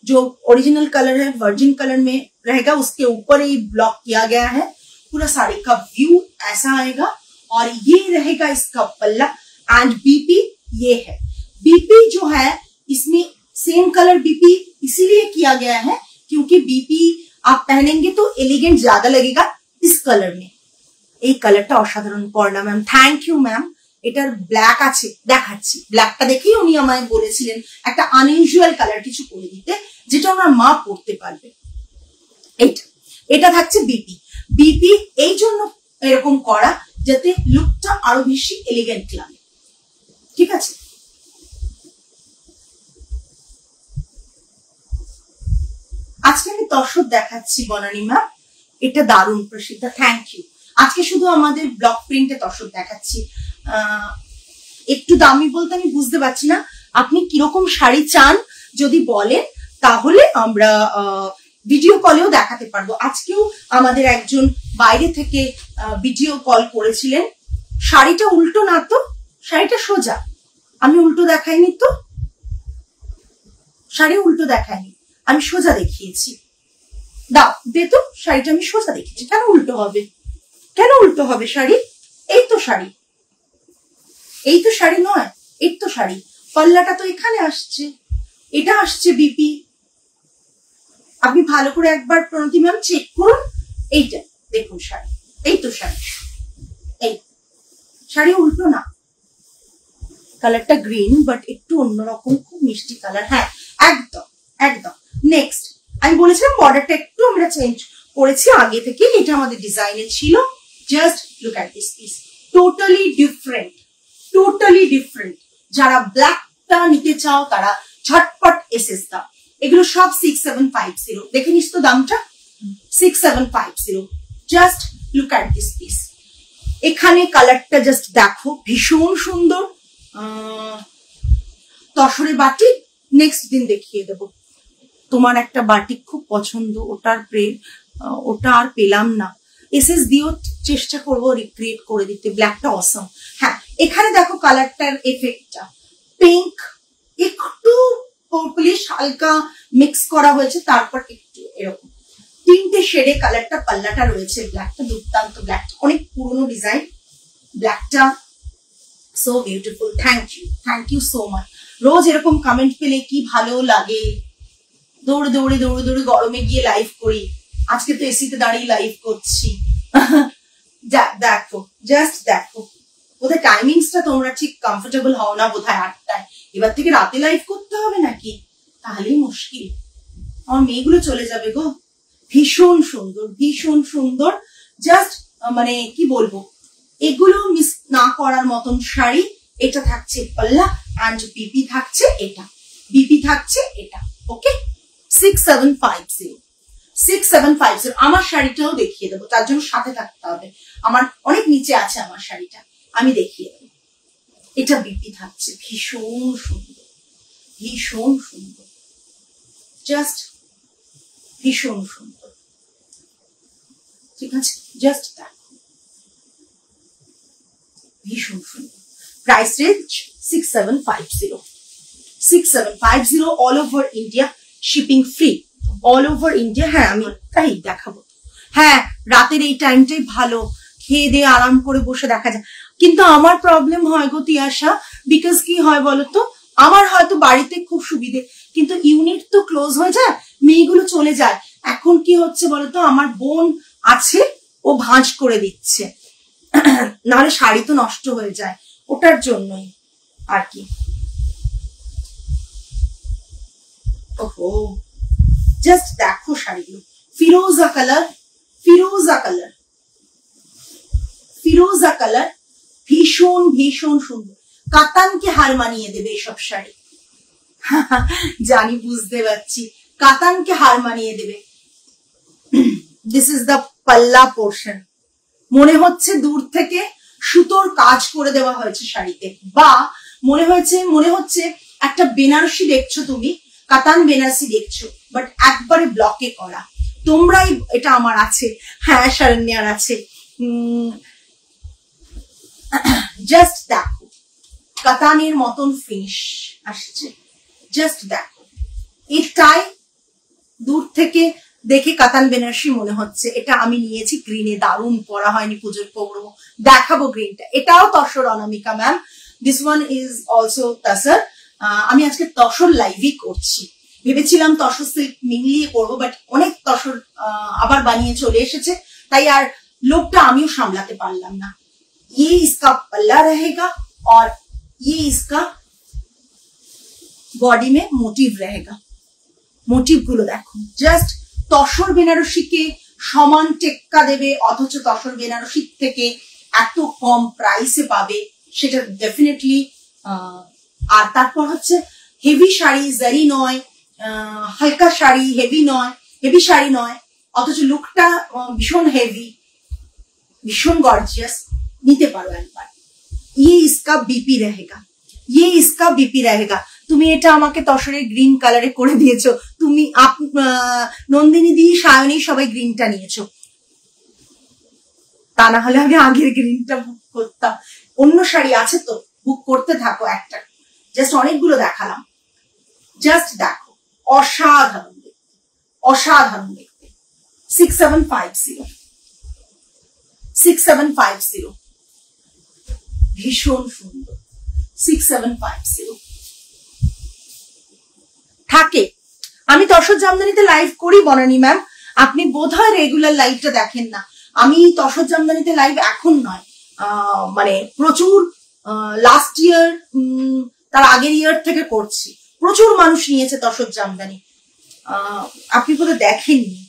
जो ओरिजिनल कलर है वर्जिन कलर में रहेगा, उसके ऊपर ही ब्लॉक किया गया है। पूरा साड़ी का व्यू ऐसा आएगा, और ये रहेगा इसका पल्ला। एंड बीपी ये है, बीपी जो है इसमें सेम कलर बीपी इसीलिए किया गया है क्योंकि बीपी आप पहनेंगे तो एलिगेंट ज्यादा लगेगा इस कलर में। এই কালারটা অসাধারণ। Parna ma'am thank you ma'am. এটার ব্ল্যাক আছে, দেখাচ্ছি। ব্ল্যাকটা দেখেই উনি আমায় বলেছিলেন একটা আনইউজুয়াল কালার কিছু করে দিতে, যেটা ওনার মা পড়তে পারবে। এটা থাকছে বিপি। বিপি এই জন্য এরকম করা যাতে লুকটা আরো বেশি এলিগেন্ট লাগে, ঠিক আছে। আজকে আমি তসর দেখাচ্ছি বনানী ম্যাম, এটা দারুণ প্রসিদ্ধ, থ্যাংক ইউ। আজকে শুধু আমাদের ব্লক প্রিন্টে তসর দেখাচ্ছি। একটু দামি বলতে আমি বুঝতে পারছি না, আপনি কিরকম শাড়ি চান যদি বলেন তাহলে আমরা ভিডিও কলেও দেখাতে পারবো। আজকেও আমাদের একজন বাইরে থেকে ভিডিও কল করেছিলেন। শাড়িটা উল্টো না তো, শাড়িটা সোজা, আমি উল্টো দেখাইনি তো, শাড়ি উল্টো দেখাইনি, আমি সোজা দেখিয়েছি। দাও দে তো, শাড়িটা আমি সোজা দেখিয়েছি, কেন উল্টো হবে, কেন উল্টো হবে শাড়ি? এই তো শাড়ি, এই তো শাড়ি নয়, এই তো শাড়ি। পাল্লাটা তো এখানে আসছে, এটা আসছে বিপি। আপনি ভালো করে একবার প্রণতি ম্যাম চেক করুন, এইটা দেখুন শাড়ি, এই তো শাড়ি, এই শাড়ি উল্টো না। কালারটা গ্রিন বাট একটু অন্যরকম, খুব মিষ্টি কালার। হ্যাঁ একদম একদম। নেক্সট আমি বলেছিলাম বর্ডারটা একটু আমরা চেঞ্জ করেছি আগে থেকে, এটা আমাদের ডিজাইনে ছিল। Just look at this piece, totally different, totally different. যারা ব্ল্যাকটা নিতে চাও তারা ঝটপট এসএস দাও। এগুলো সব 6750, দেখে নিস তো দামটা, 6750। Just look at this piece. এখানে কালারটা জাস্ট দেখো, ভীষণ সুন্দর। তসরে বাটিক নেক্সট দিন দেখিয়ে দেবো। তোমার একটা বাটিক খুব পছন্দ, ওটা আর পেলাম না, এসএস দিও, চেষ্টা করবো রিক্রিয়েট করে দিতে। ব্ল্যাকটা অসম। হ্যাঁ এখানে দেখো কালারটার এফেক্টটা, পিঙ্ক একটু পার্পলিশ হালকা মিক্স করা হয়েছে, তারপর একটু এরকম তিনটে শেডে কালারটা পাল্লাটা রয়েছে। ব্ল্যাকটা দুর্দান্ত, ব্ল্যাকটা অনেক পুরনো ডিজাইন, ব্ল্যাকটা so beautiful. Thank you so much. রোজ এরকম কমেন্ট পেলে কি ভালো লাগে। দৌড়ে দৌড়ে দৌড়ে দৌড়ে গরমে গিয়ে লাইভ করি, আজকে তো এসিতে দাঁড়িয়ে লাইভ করছি। দেখো জাস্ট দেখো, বোধহয় টাইমিংসটা তোমরা ঠিক কমফোর্টেবল হও না বোধহয় 8টায়। এবার থেকে রাতে লাইভ করতে হবে নাকি? তাহলেই মুশকিল, আমার মেয়েগুলো চলে যাবে গো। ভীষণ সুন্দর, ভীষণ সুন্দর। জাস্ট মানে কি বলবো, এগুলো মিস না করার মতন শাড়ি। এটা থাকছে পাল্লা অ্যান্ড বিপি থাকছে এটা, বিপি থাকছে এটা। ওকে, 6750, 6750। আমার শাড়িটাও দেখিয়ে দেবো, তার জন্য সাথে থাকতে হবে। আমার অনেক নিচে আছে আমার শাড়িটা, আমি দেখিয়ে দেবো। এটা বিপি থাকছে, ভীষণ সুন্দর, ভীষণ সুন্দর, জাস্ট ভীষণ সুন্দর। ঠিক আছে, জাস্ট দেখো, ভীষণ সুন্দর। Price range 6750, 6750, all over India, shipping free, all over India. হ্যাঁ, আমি তাই দেখাবো। হ্যাঁ, রাতের এই টাইমটাই ভালো, খেয়ে দিয়ে আরাম করে বসে দেখা যায়। কিন্তু আমার প্রবলেম হয় গো তিয়াশা, বিকজ কি হয় বলতো, আমার হয়তো বাড়িতে খুব সুবিধে, কিন্তু ইউনিট তো ক্লোজ হয়ে যায়, মেয়েগুলো চলে যায়। এখন কি হচ্ছে বলতো, আমার বোন আছে, ও ভাঁজ করে দিচ্ছে, নাহলে শাড়ি তো নষ্ট হয়ে যায়, ওটার জন্যই আর কি। ওহো, জাস্ট দেখো শাড়িগুলো, ফিরোজা কালার, ফিরোজা কালার, ফিরোজা কালার, ভীষণ ভীষণ সুন্দর। কাতানকে হার মানিয়ে দেবে এসব শাড়ি। জানি, বুঝতে পারছি, কাতানকে হার মানিয়ে দেবে। দিস ইজ দ্য পাল্লা পোর্শন। মনে হচ্ছে দূর থেকে সুতোর কাজ করে দেওয়া হয়েছে শাড়িতে, বা মনে হচ্ছে একটা বেনারসি দেখছো তুমি, কাতান বেনারসি দেখছো, বাট একবারে ব্লকে করা। তোমরাই, এটা আমার আছে, হ্যাঁ শরণ্যার আছে। জাস্ট দেখো, কাতানের মতন ফিনিশ আসছে, জাস্ট দেখো। এটাই দূর থেকে দেখে কাতান বেনারসি মনে হচ্ছে। এটা আমি নিয়েছি গ্রিনে, দারুণ, পরা হয়নি, পুজোর পরবো, দেখাবো গ্রিনটা। এটাও তসর Anamika ma'am, this one is also তসর। আমি আজকে তসর লাইভই করছি, ভেবেছিলাম তসর সিল্ক মিলিয়ে করবো, বাট অনেক তসর আবার বানিয়ে চলে এসেছে, তাই আর লোকটা আমিও সামলাতে পারলাম না। ये इसका पल्ला रहेगा और ये इसका बॉडी में मोटिव रहेगा। मोटिव गुलो देखो, जस्ट तसर बेनारसीके समान टेक्का देवे, অথচ তসর বেনারসি থেকে এত কম প্রাইসে পাবে, সেটা ডেফিনেটলি। আর তারপর হচ্ছে হেভি শাড়ি, জারি নয়, হালকা শাড়ি, হেভি শাড়ি নয়, অথচ লুকটা ভীষণ হেভি, ভীষণ গর্জিয়াস। নিতে পারো একবার। ये इसका बीपी रहेगा, ये इसका बीपी रहेगा। তুমি এটা আমাকে তসরের গ্রিন কালারে করে দিয়েছো, তুমি নন্দিনী দি, সায়নী সবাই গ্রিনটা নিয়েছো, তা না হলে আমি আগের গ্রিনটা বুক করতাম। অন্য শাড়ি আছে তো, বুক করতে থাকো একটা, জাস্ট অনেকগুলো দেখালাম। জাস্ট দেখো, অসাধারণ দেখতে, অসাধারণ দেখতে। 6750, 6750, ভীষণ সুন্দর। 6750 থাকে। আমি তসর জামদানিতে লাইভ করি বনানী ম্যাম, আপনি বোধহয় রেগুলার লাইভটা দেখেন না। আমি তসর জামদানিতে লাইভ এখন নয়, মানে প্রচুর লাস্ট ইয়ার, তার আগের ইয়ার থেকে করছি। প্রচুর মানুষ নিয়েছে তসর জামদানি, আপনি বোধহয় দেখেননি।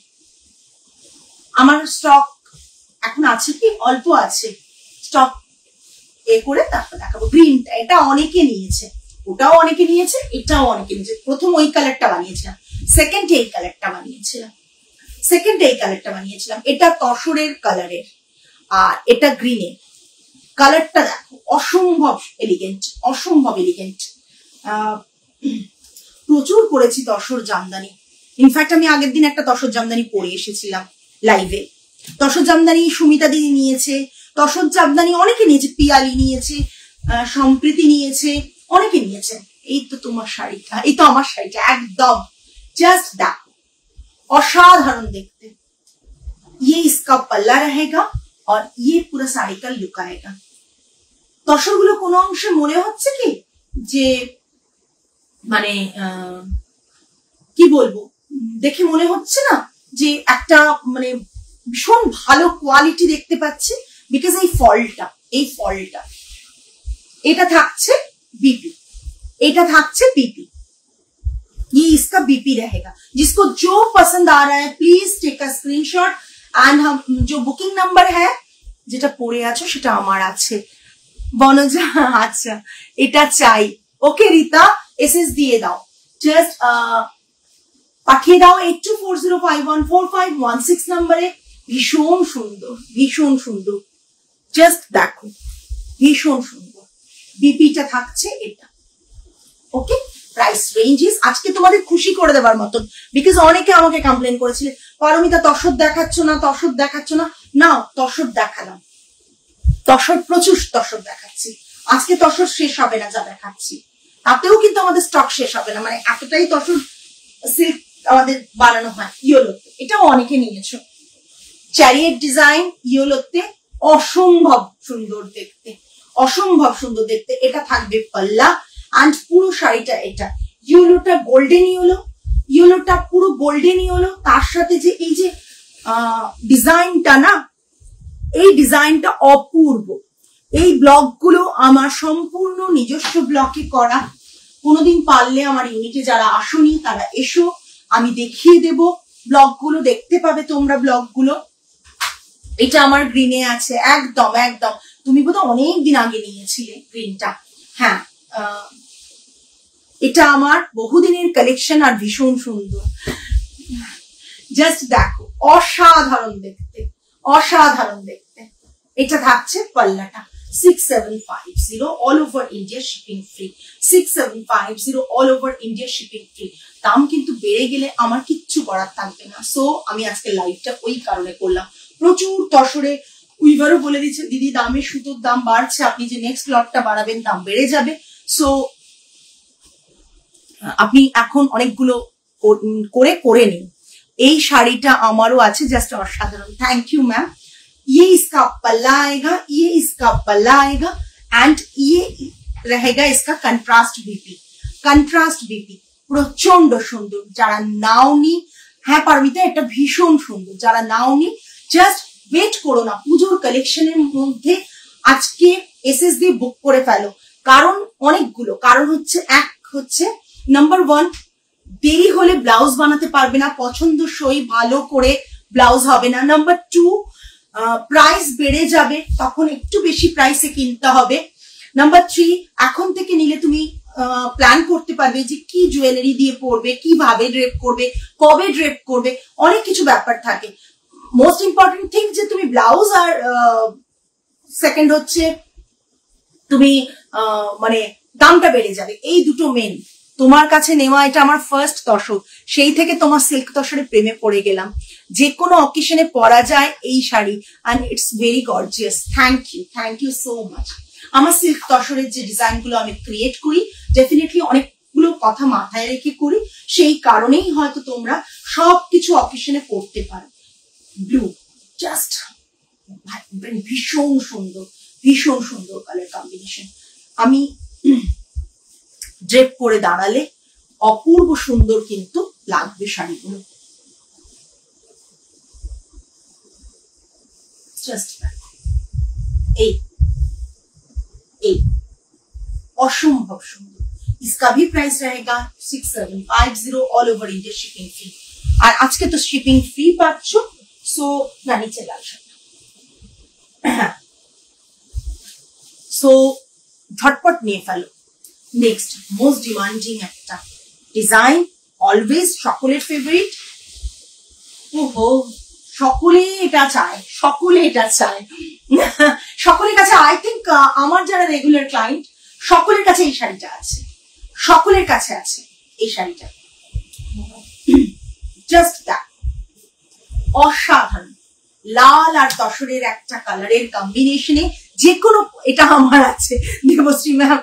আমার স্টক এখন আছে কি, অল্প আছে স্টক, এ করে তারপর দেখাবো। গ্রিনটা, এটা অনেকে নিয়েছে, ওটাও অনেকে নিয়েছে, এটাও অনেকে নিয়েছে। প্রথম ওই কালারটা বানিয়েছিলাম, সেকেন্ড এই কালারটা বানিয়েছিলাম, এটা তসরের কালারের, আর এটা গ্রিনের। কালারটা দেখো, অসম্ভব এলিগেন্ট, অসম্ভব এলিগেন্ট। প্রচুর করেছি তসর জামদানি। ইনফ্যাক্ট আমি আগের দিন একটা তসর জামদানি পরে এসেছিলাম লাইভে। তসর জামদানি সুমিতা দিদি নিয়েছে, তসর জামদানি অনেকে নিয়েছে, পিয়ালি নিয়েছে, সম্প্রীতি নিয়েছে, অনেকে নিয়েছে। এই তো তোমার শাড়িটা, এই তো আমার শাড়িটা, একদম জাস্ট দেখো, অসাধারণ দেখতে। ये इसका पल्ला रहेगा और ये पूरा साड़ी का लुक आएगा। তসর গুলো কোনো অংশে মনে হচ্ছে কি যে, মানে কি বলবো, দেখে মনে হচ্ছে না যে একটা মানে ভীষণ ভালো কোয়ালিটি দেখতে পাচ্ছি, বিকজ এই ফলটা, এটা থাকছে বিপি, এটা থাকছে বিপি, ये इसका बीपी रहेगा। जिसको जो पसंद आ रहा है please take a screenshot and हम जो बुकिंग नंबर है যেটা পড়ে আছো সেটা আমার আছে বনজা। আচ্ছা এটা চাই, ওকে রিতা এসএস দিয়ে দাও, জাস্ট পাঠিয়ে দাও 8240514516 নম্বরে। ভীষণ সুন্দর, ভীষণ সুন্দর, জাস্ট দেখো ভীষণ সুন্দর। বিপিটা থাকছে এটা, ওকে। প্রাইস রেঞ্জেস আজকে তোমাদের খুশি করে দেওয়ার মতন, বিকজ অনেকে আমাকে কমপ্লেন করেছিল পারমিতা তসর দেখাচ্ছ না, তসর দেখাচ্ছ না। না, তসর দেখালাম, তসর প্রচুর তসর দেখাচ্ছি। আজকে তসর শেষ হবে না যা দেখাচ্ছি, তাতেও কিন্তু আমাদের স্টক শেষ হবে না, মানে এতটাই তসর সিল্ক আমাদের বানানো হয়। ইয়োলোতে এটাও অনেকে নিয়েছো, চ্যারিয়েট ডিজাইন ইয়োলোতে, অসম্ভব সুন্দর দেখতে, অসম্ভব সুন্দর দেখতে। এটা থাকবে পাল্লা অ্যান্ড পুরো শাড়িটা এটা ইয়েলোটা গোল্ডেন ইয়েলো, ইয়েলোটা পুরো গোল্ডেন ইয়েলো, তার সাথে যে এই যে ডিজাইনটা না, এই ডিজাইনটা অপূর্ব। এই ব্লগগুলো আমার সম্পূর্ণ নিজস্ব ব্লকে করা। কোনোদিন পারলে আমার ইউনিটে যারা আসনি তারা এসো, আমি দেখিয়ে দেব ব্লগগুলো, দেখতে পাবে তোমরা ব্লগগুলো। এটা আমার গ্রিনে আছে, একদম একদম। তুমি বোধহয় অনেক দিন আগে নিয়েছিলে গ্রিনটা। হ্যাঁ, এটা আমার বহুদিনের কালেকশন আর ভীষণ সুন্দর। জাস্ট দেখো, অসাধারণ দেখতে, অসাধারণ দেখতে। এটা থাকছে পাল্লাটা 6750 all over India shipping free, 6750 all over India shipping free. দাম কিন্তু বেড়ে গেলে আমার কিচ্ছু করার থাকবে না। সো আমি আজকে লাইভটা ওই কারণে করলাম। প্রচুর তসরে উইভারও বলে দিচ্ছে দিদি দামে সুতোর দাম বাড়ছে, আপনি যে নেক্সট লটটা বাড়াবেন দাম বেড়ে যাবে। সো আপনি এখন অনেকগুলো করে নিন। এই শাড়িটা আমারও আছে, জাস্ট অসাধারণ। Thank you ma'am. ये इसका पल्ला आएगा, ये इसका पल्ला आएगा एंड ये रहेगा इसका कंट्रास्ट बीपी, कंट्रास्ट बीपी प्रचंड सुंदर। যারা নাওনি, হ্যাঁ পারমিতা এটা ভীষণ সুন্দর, যারা নাওনি জাস্ট ওয়েট করো না, পুজোর কালেকশনের মধ্যে আজকে এসএস দিয়ে বুক করে ফেলো। কারণ অনেকগুলো কারণ হচ্ছে, এক হচ্ছে নাম্বার 1 দেরি হলে ব্লাউজ বানাতে পারবে না, পছন্দসই ভালো করে ব্লাউজ হবে না। নাম্বার 2 প্রাইস বেড়ে যাবে, তখন একটু বেশি প্রাইসে কিনতে হবে। নাম্বার 3 এখন থেকে নিলে তুমি প্ল্যান করতে পারবে যে কি জুয়েলারি দিয়ে পরবে, কিভাবে ড্রেপ করবে, কবে ড্রেপ করবে, অনেক কিছু ব্যাপার থাকে। মোস্ট ইম্পর্টেন্ট থিং যে তুমি ব্লাউজ আর সেকেন্ড হচ্ছে তুমি মানে দামটা বেড়ে যাবে, এই দুটো মেন। তোমার কাছে নেওয়া এটা আমার ফার্স্ট তসর, সেই থেকে তোমার সিল্ক তসরে প্রেমে পড়ে গেলাম। যে কোনো অকেশনে পরা যায় এই sari and it's very gorgeous. Thank you so much. আমার সিল্ক তসরের যে ডিজাইন গুলো আমি ক্রিয়েট করি ডেফিনেটলি অনেকগুলো কথা মাথায় রেখে করি, সেই কারণেই হয়তো তোমরা সবকিছু অকেশনে পড়তে পারো। ব্লু জাস্ট ভীষণ সুন্দর, ভীষণ সুন্দর কালার কম্বিনেশন। আমি ড্রেপ করে দাঁড়ালে অপূর্ব সুন্দর কিন্তু লাগবে শাড়িগুলো। জাস্ট এই असंभव सुंदर। इसका भी प्राइस रहेगा 6750 all over India shipping free. और आज के तो शिपिंग फ्री पाচ্ছো, सो না নিচে লাল শাড়ি। सो ঝটপট নিয়ে ফেলো। নেক্সট মোস্ট ডিমান্ডিং একটা ডিজাইন, অলওয়েজ সকলের ফেভারিট। ওহো, সকলে এটা চায়, সকলে এটা চায়। সকলের কাছে আই থিঙ্ক আমার যারা রেগুলার ক্লায়েন্ট সকলের কাছে এই শাড়িটা আছে, সকলের কাছে আছে এই শাড়িটা। জাস্ট দ্যাট অসাধারণ লাল আর তসরের একটা কালারের কম্বিনেশনে যে কোনো, এটা আমার আছে দেবশ্রী ম্যাম,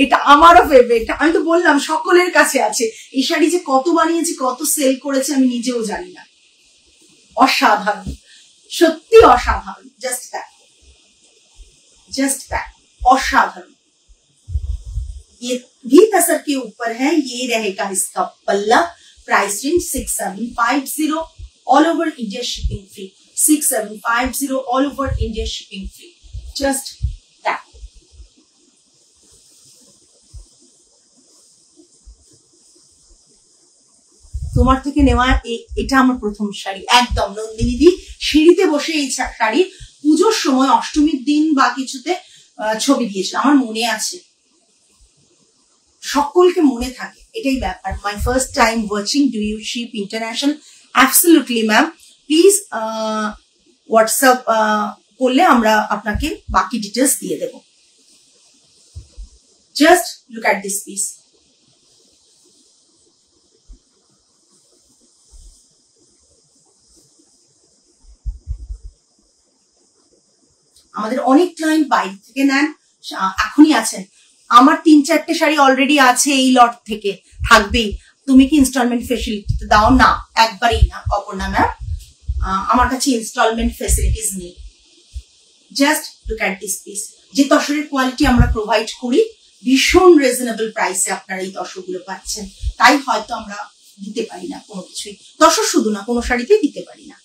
এটা আমারও ফেভারিট। আমি তো বললাম সকলের কাছে আছে। এই শাড়ি যে কত বানিয়েছি, কত সেল করেছে আমি নিজেও জানি না। অসাধারণ, সত্যি অসাধারণ। জাস্ট দ্যাট অসাধাरण। ये भी तसर के ऊपर है, ये रहेगा इसका पल्ला। Price range 6750 all over India shipping free, 6750 all over India shipping free. Just that. তোমার থেকে নেওয়া এটা আমার প্রথম শাড়ি, একদম নন্দিনীদি সিঁড়িতে বসে এই শাড়ি পুজোর সময় অষ্টমীর দিন বা কিছুতে ছবি দিয়েছিল, আমার মনে আছে, সকলকে মনে থাকে, এটাই ব্যাপার। My first time watching do you ship international? Absolutely ma'am, please WhatsApp করলে আমরা আপনাকে বাকি ডিটেলস দিয়ে দেব। Just look at this piece. আমাদের অনেক ক্লায়েন্ট বাইরে থেকে নেন, এখনই আছেন। আমার 3-4টে শাড়ি অলরেডি আছে এই লট থেকে, থাকবেই। তুমি কি ইনস্টলমেন্ট ফেসিলিটি দাও? না, একবারেই না অপর্ণা ম্যাম, আমার কাছে ইনস্টলমেন্ট ফেসিলিটিস নেই। Just look at this piece. যে তসরের কোয়ালিটি আমরা প্রোভাইড করি, ভীষণ রিজনেবল প্রাইসে আপনারা এই তসরগুলো পাচ্ছেন, তাই হয়তো আমরা দিতে পারি না কোনো কিছুই, তসর শুধু না, কোনো শাড়িতেই দিতে পারি না।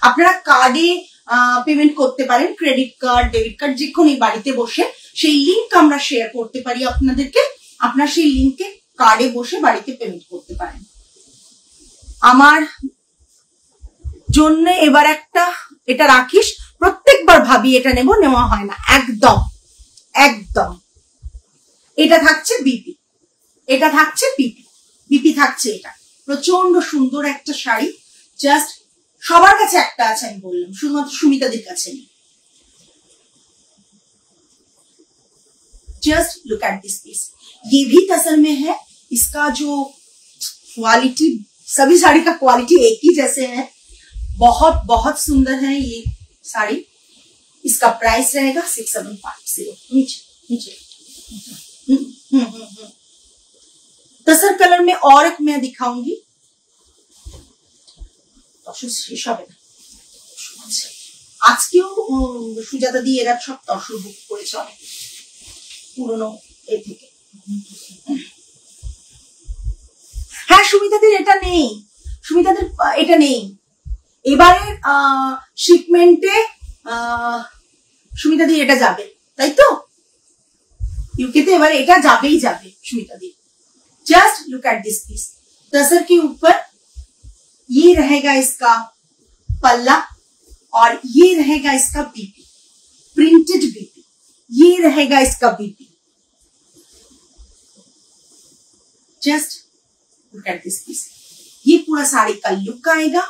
আপনারা কার্ডে পেমেন্ট করতে পারেন, ক্রেডিট কার্ড, ডেবিট কার্ড, যে কোনো বাড়িতে বসে সেই লিঙ্ক আমরা শেয়ার করতে পারি আপনাদেরকে, আপনার সেই লিঙ্কে কার্ডে বসে বাড়িতে পেমেন্ট করতে পারেন। আমার জন্য এবার একটা এটা রাখিস, প্রত্যেকবার ভাবি এটা নেব, নেওয়া হয় না, একদম একদম। এটা থাকছে বিপি, এটা থাকছে পিপি, বিপি থাকছে এটা। প্রচন্ড সুন্দর একটা শাড়ি, জাস্ট সবার কাছে একটা আছে আমি বললাম, শুধুমাত্র সুমিতাদের কাছে নেই। Just look at this piece, ये भी तसर में है। इसका जो क्वालिटी, सभी साड़ी का क्वालिटी एक ही जैसे है, बहुत बहुत सुंदर है ये साड़ी। इसका प्राइस रहेगा 6750। नीचे नीचे तसर कलर में और एक मैं दिखाऊंगी, আজকেও সুজাতা দিয়ে এরা সব তসর বুক করেছে অনেক পুরনো এ থেকে। হ্যাঁ, সুমিতাদের এটা নেই, সুমিতাদের এটা নেই এবারে শিপমেন্টে। সুমিতাদের এটা যাবে, তাই তো? यूके तो एबारे এটা যাবেই যাবে Sumita di. Just look at this piece, तसर के ऊपर ये रहेगा इसका पल्ला और ये रहेगा इसका बीपी, प्रिंटेड बीपी, ये रहेगा इसका BP. Just look at this piece, ये पूरा साड़ी का लुक आएगा।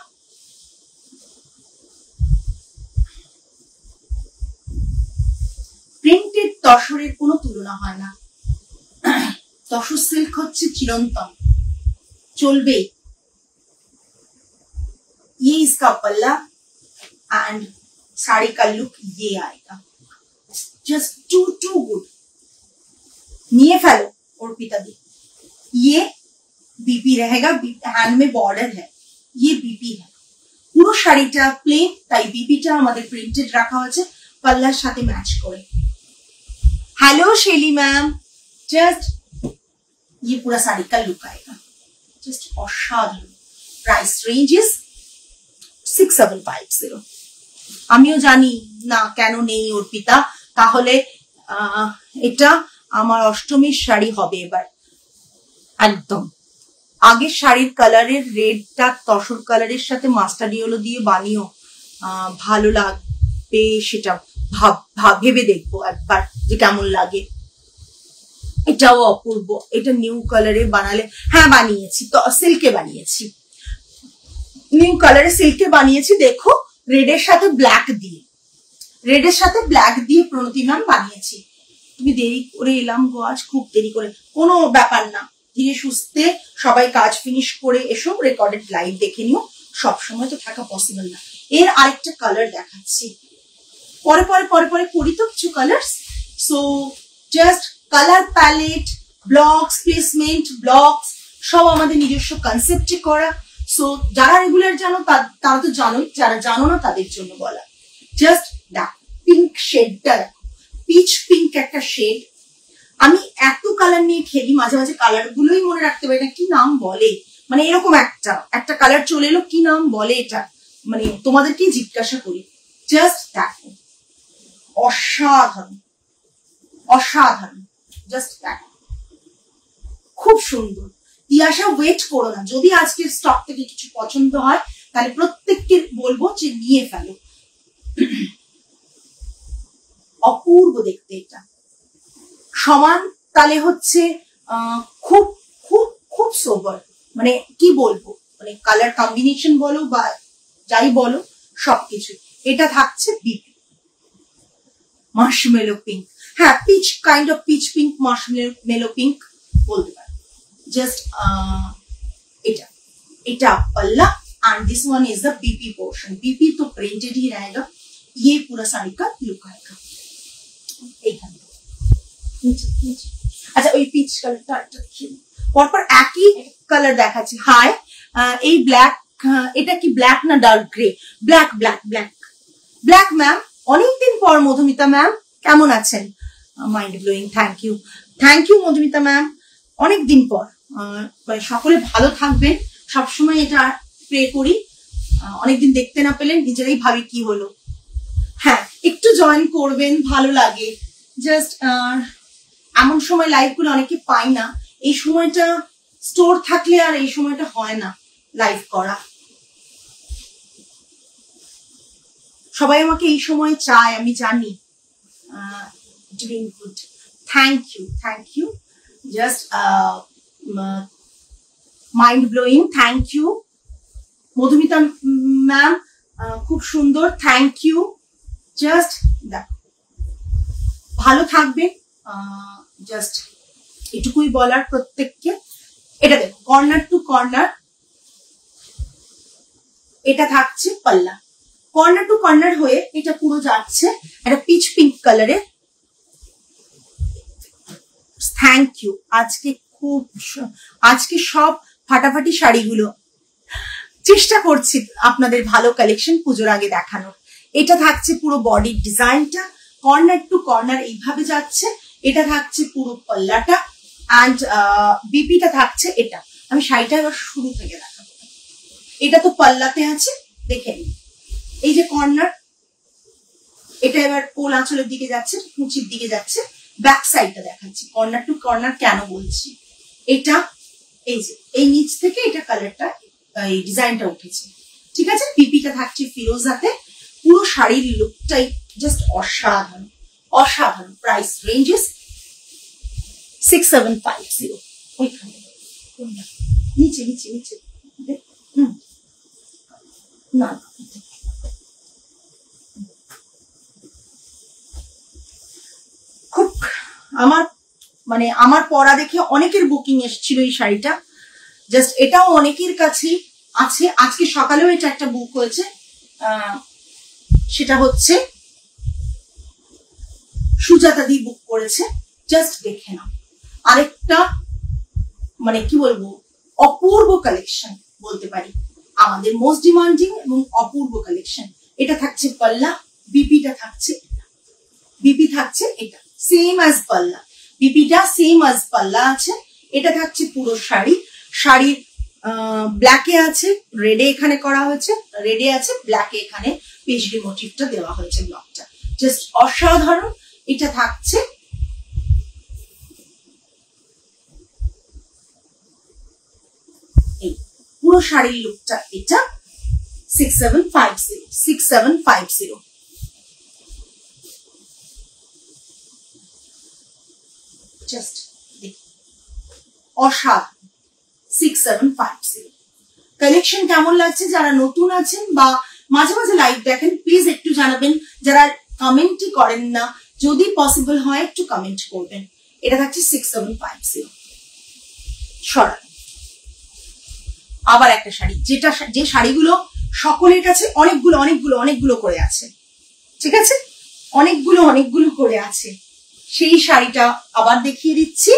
প্রিন্টেড তসরের কোনো তুলনা হয় না, তসর সিল্ক হচ্ছে চিরন্তন, চলবে। ये इसका पल्ला एंड साड़ी का लुक ये आएगा, जस्ट टू गुड। निये फेलो अर्पिता दी। ये बीपी रहेगा, हैंड में बॉर्डर है, ये बीपी है। পুরো শাড়িটা প্লেন, তাই বিপিটা আমাদের প্রিন্টেড রাখা হয়েছে পাল্লার সাথে ম্যাচ করে। हेलो शेली मैम, जस्ट ये पूरा साड़ी का लुक आएगा, जस्ट असाधारण। Price range is 6750। আমিও জানি না কেন নেই অর্পিতা, তাহলে এটা আমার অষ্টমীর শাড়ি হবে এবার একদম। আগের শাড়ির কালারের রেডটা তসর কালারের সাথে মাস্টার্ড ইয়েলো দিয়ে বানিও, ভালো লাগবে সেটা ভেবে দেখবো একবার যে কেমন লাগে। এটাও অপূর্ব, এটা নিউ কালারে বানালে, হ্যাঁ বানিয়েছি তো, সিল্কে বানিয়েছি, নিউ কালারে সিল্কে বানিয়েছি। দেখো রেডের সাথে ব্ল্যাক দিয়ে, রেডের সাথে ব্ল্যাক দিয়ে প্রণতি ম্যাম বানিয়েছি। তুমি দেরি করে এলাম গো আজ, খুব দেরি করে, কোনো ব্যাপার না, ধীরে সুস্থে সবাই কাজ ফিনিশ করে এসো, রেকর্ডেড লাইভ দেখে নিও, সবসময় তো থাকা পসিবল না। এর আরেকটা কালার দেখাচ্ছি, পরে পরে পরে পরে করি তো কিছু colours. So just colour palette, blocks, placement blocks সব আমাদের নিজস্ব কনসেপ্টে করা। সো যারা রেগুলার জানো তারা তো জানোই, যারা জানো না তাদের জন্য বলা। জাস্ট দেখো পিঙ্ক শেডটা, দেখো পিচ পিঙ্ক একটা শেড। আমি এত কালার নিয়ে খেলি, মাঝে মাঝে কালার গুলোই মনে রাখতে পারি না, কি নাম বলে, মানে এরকম একটা কালার চলে এলো, কি নাম বলে এটা, মানে তোমাদেরকেই জিজ্ঞাসা করি। জাস্ট দেখো অসাধারণ অসাধারণ, জাস্ট দেখো খুব সুন্দর। তিয়াশা ওয়েট করো না, যদি আজকের স্টক থেকে কিছু পছন্দ হয় তাহলে প্রত্যেককে বলবো যে নিয়ে ফেলো। অপূর্ব দেখতে এটা, সমান তালে হচ্ছে খুব খুব খুব সোবার, মানে কি বলবো, মানে কালার কম্বিনেশন বলো বা যাই বলো সবকিছু। এটা থাকছে বিপি মার্শমেলো পিঙ্ক, হ্যাঁ peach kind of peach pink, marshmallow pink বলতে পারো। জাস্ট এটা এটা palla and this one is the BP portion. BP तो प्रिंटेड ही रहेगा, ये पूरा साड़ी का लुक आएगा। আচ্ছা ওই পিচ কালারটা একটা দেখিয়ে পরপর একই কালার দেখাচ্ছি। হাই, এই ব্ল্যাক, এটা কি ব্ল্যাক না dark grey? Black black black black ma'am, অনেকদিন পর মধুমিতা ম্যাম, কেমন আছেন? Mind blowing, thank you Madhumita ma'am, অনেকদিন পর। সকলে ভালো থাকবেন, সবসময় এটা প্রে করি। অনেকদিন দেখতে না পেলে নিজেরাই ভাবি কি হলো। হ্যাঁ একটু জয়েন করবেন, ভালো লাগে। জাস্ট এমন সময় লাইভ গুলো অনেকে পাই না, এই সময়টা স্টোর থাকলে আর এই সময়টা হয় না লাইভ করা। সবাই আমাকে এই সময় চায়, আমি জানি। Doing good, thank you. Just mind blowing, thank you Madhumita ma'am, খুব সুন্দর, থ্যাংক ইউ। জাস্ট দেখো, ভালো থাকবেন, জাস্ট এটুকুই বলার প্রত্যেককে। এটা দেখো কর্নার টু কর্নার, এটা থাকছে পাল্লা, কর্নার টু কর্নার হয়ে এটা পুরো যাচ্ছে একটা পিচ পিঙ্ক কালারে। Thank you. আজকে সব ফাটাফাটি শাড়িগুলো চেষ্টা করছি আপনাদের ভালো কালেকশন পুজোর আগে দেখানোর। এটা থাকছে পুরো বডির ডিজাইনটা, কর্নার টু কর্নার এইভাবে যাচ্ছে। এটা থাকছে পুরো পাল্লাটা অ্যান্ড বিপিটা থাকছে এটা। আমি শাড়িটা এবার শুরু থেকে দেখাবো। এটা তো পাল্লাতে আছে, দেখে নিন। এই যে কর্নার, এটা এবার কোল আঁচলের দিকে যাচ্ছে, কুচির দিকে যাচ্ছে। ব্যাক সাইডটা দেখাচ্ছি, কর্নার টু কর্নার কেন বলছি। এটা এই যে এই নিচ থেকে এটা কালারটা, এই ডিজাইনটা উঠেছে, ঠিক আছে। বিপিটা থাকছে ফিরোজাতে। পুরো শাড়ির লুকটাই জাস্ট অসাধারণ অসাধারণ। Price ranges 6750। ওইখানে নিচে নিচে নিচে না, খুব আমার পরা দেখে অনেকের বুকিং এসেছিল এই শাড়িটা। জাস্ট এটাও অনেকের কাছে আছে, আজকে সকালেও এটা একটা বুক হয়েছে। সেটা হচ্ছে সুজাতা দি বুক করেছে। জাস্ট দেখে নাও, আরেকটা মানে কি বলবো, অপূর্ব কালেকশন বলতে পারি, আমাদের মোস্ট ডিমান্ডিং এবং অপূর্ব কালেকশন। এটা থাকছে পাল্লা, বিপিটা থাকছে এটা, বিপি থাকছে এটা সেম অ্যাজ পাল্লা, বিপিটা সেম অ্যাজ পাল্লা আছে। এটা থাকছে পুরো শাড়ি, শাড়ির ব্ল্যাকে আছে, রেডে এখানে করা হয়েছে, রেডে আছে, ব্ল্যাকে এখানে পেজলি মোটিভটা দেওয়া হয়েছে, ব্লকটা জাস্ট অসাধারণ। এটা থাকছে এই পুরো শাড়ির লুকটা, এটা 6750। জাস্ট অসাধারণ 6750। কালেকশন কেমন লাগছে? যারা নতুন আছেন বা মাঝে মাঝে লাইভ দেখেন প্লিজ একটু জানাবেন। যারা কমেন্টই করেন না, যদি পসিবল হয় একটু কমেন্ট করবেন। এটা থাকছে 6750। সরান আবার একটা শাড়ি, যে শাড়িগুলো সকলের কাছে অনেকগুলো অনেকগুলো অনেকগুলো করে আছে, ঠিক আছে, অনেকগুলো অনেকগুলো করে আছে। সেই শাড়িটা আবার দেখিয়ে দিচ্ছি,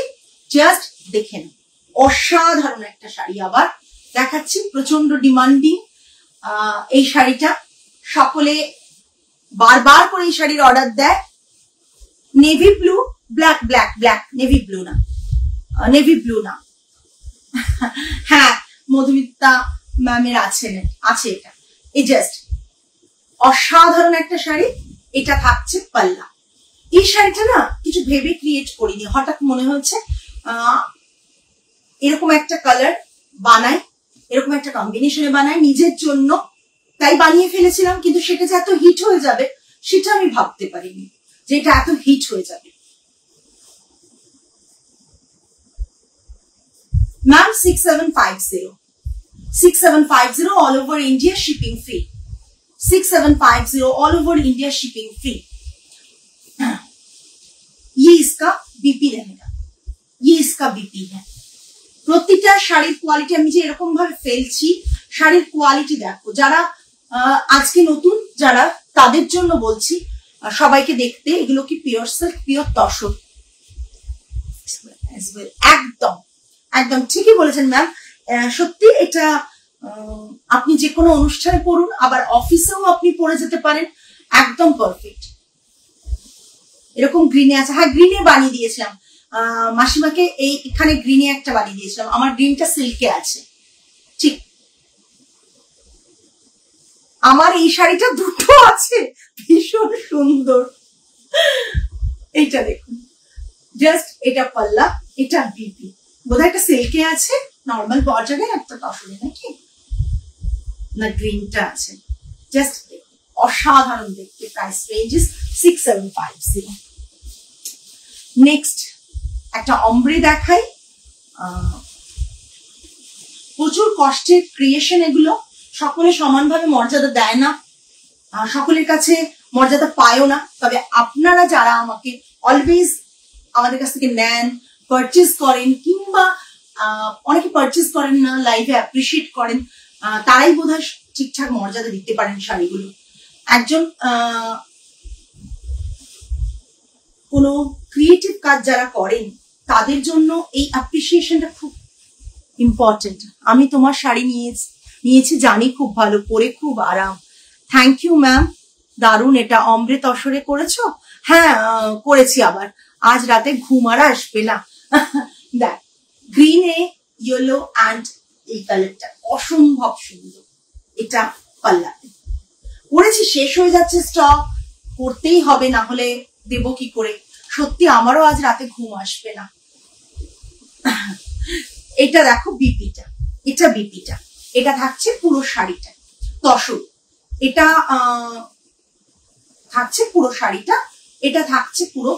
জাস্ট দেখেন। অসাধারণ একটা শাড়ি আবার দেখাচ্ছি, প্রচন্ড ডিমান্ডিং এই শাড়িটা। সকলে বারবার করে এই শাড়ির অর্ডার দেয়। Navy blue, black black black, navy blue না, নেভি ব্লু না। হ্যাঁ মধুমিতা ম্যামের আছে এটা। এই জাস্ট অসাধারণ একটা শাড়ি। এটা থাকছে পাল্লা। এই শাড়িটা না কিছু ভেবে ক্রিয়েট করিনি, হঠাৎ মনে হয়েছে এরকম একটা কালার বানাই, এরকম একটা কম্বিনেশনে বানাই নিজের জন্য, তাই বানিয়ে ফেলেছিলাম। কিন্তু সেটা যে এত হিট হয়ে যাবে সেটা আমি ভাবতে পারিনি যে এটা এত হিট হয়ে যাবে। Ma'am 6750 all over India shipping free, 6750 all over India shipping free। ये इसका बीपी रहेगा, ये इसका बीपी है। প্রতিটা শাড়ির কোয়ালিটি আমি যে এরকম ভাবে ফেলছি, শাড়ির কোয়ালিটি দেখো। যারা আজকে নতুন যারা, তাদের জন্য বলছি, সবাইকে দেখতে এগুলো কি পিওর সিল্ক, পিওর তসর, একদম একদম ঠিকই বলেছেন ম্যাম। সত্যি এটা আপনি যে কোনো অনুষ্ঠানে পড়ুন, আবার অফিসেও আপনি পরে যেতে পারেন, একদম পারফেক্ট। এরকম গ্রিনে আছে, হ্যাঁ গ্রিনে বানিয়ে দিয়েছিলাম মাসিমাকে, এখানে গ্রিনে একটা বানিয়ে দিয়েছিলাম, আমার গ্রিনটা সিল্কে আছে। ঠিক, আমার এই শাড়িটা দুটো আছে, ভীষণ সুন্দর। এইটা দেখুন, জাস্ট এটা পাল্লা, এটা বিপি, বোধহয় একটা সিল্কে আছে, নর্মাল বর্ডারে একটা তসরে, নাকি না গ্রিনটা আছে। জাস্ট অসাধারণ দেখতে। Price range is 6750। নেক্সট একটা অমব্রে দেখাই, প্রচুর কষ্টের ক্রিয়েশন এগুলো, সকলে সমানভাবে মর্যাদা দেয় না, সকলের কাছে মর্যাদা পায়ও না। তবে আপনারা যারা আমাকে অলওয়েজ আমাদের কাছ থেকে নেন, পারচেজ করেন, কিংবা অনেকে পারচেজ করেন না, লাইভে অ্যাপ্রিসিয়েট করেন, তারাই বোধহয় ঠিকঠাক মর্যাদা দিতে পারেন শাড়িগুলো। একজন কোনো ক্রিয়েটিভ কাজ যারা করেন তাদের জন্য এই অ্যাপ্রিসিয়েশনটা খুব ইম্পর্টেন্ট। আমি তোমার শাড়ি নিয়েছি, জানি খুব ভালো, পরে খুব আরাম। থ্যাংক ইউ ম্যাম, দারুণ। এটা অমৃত অসরে করেছো? হ্যাঁ করেছি। আবার আজ রাতে ঘুম আর আসবে না। দেখ, গ্রিনে ইয়েলো অ্যান্ড এই কালারটা অসম্ভব সুন্দর। এটা পাল্লাতে করেছি, শেষ হয়ে যাচ্ছে স্টক, করতেই হবে, না হলে দেবো কি করে। সত্যি আমারও আজ রাতে ঘুম আসবে না। এটা দেখো বিপিটা, এটা বিপিটা, এটা থাকছে পুরো শাড়িটা তসর, এটা থাকছে পুরো শাড়িটা, এটা থাকছে পুরো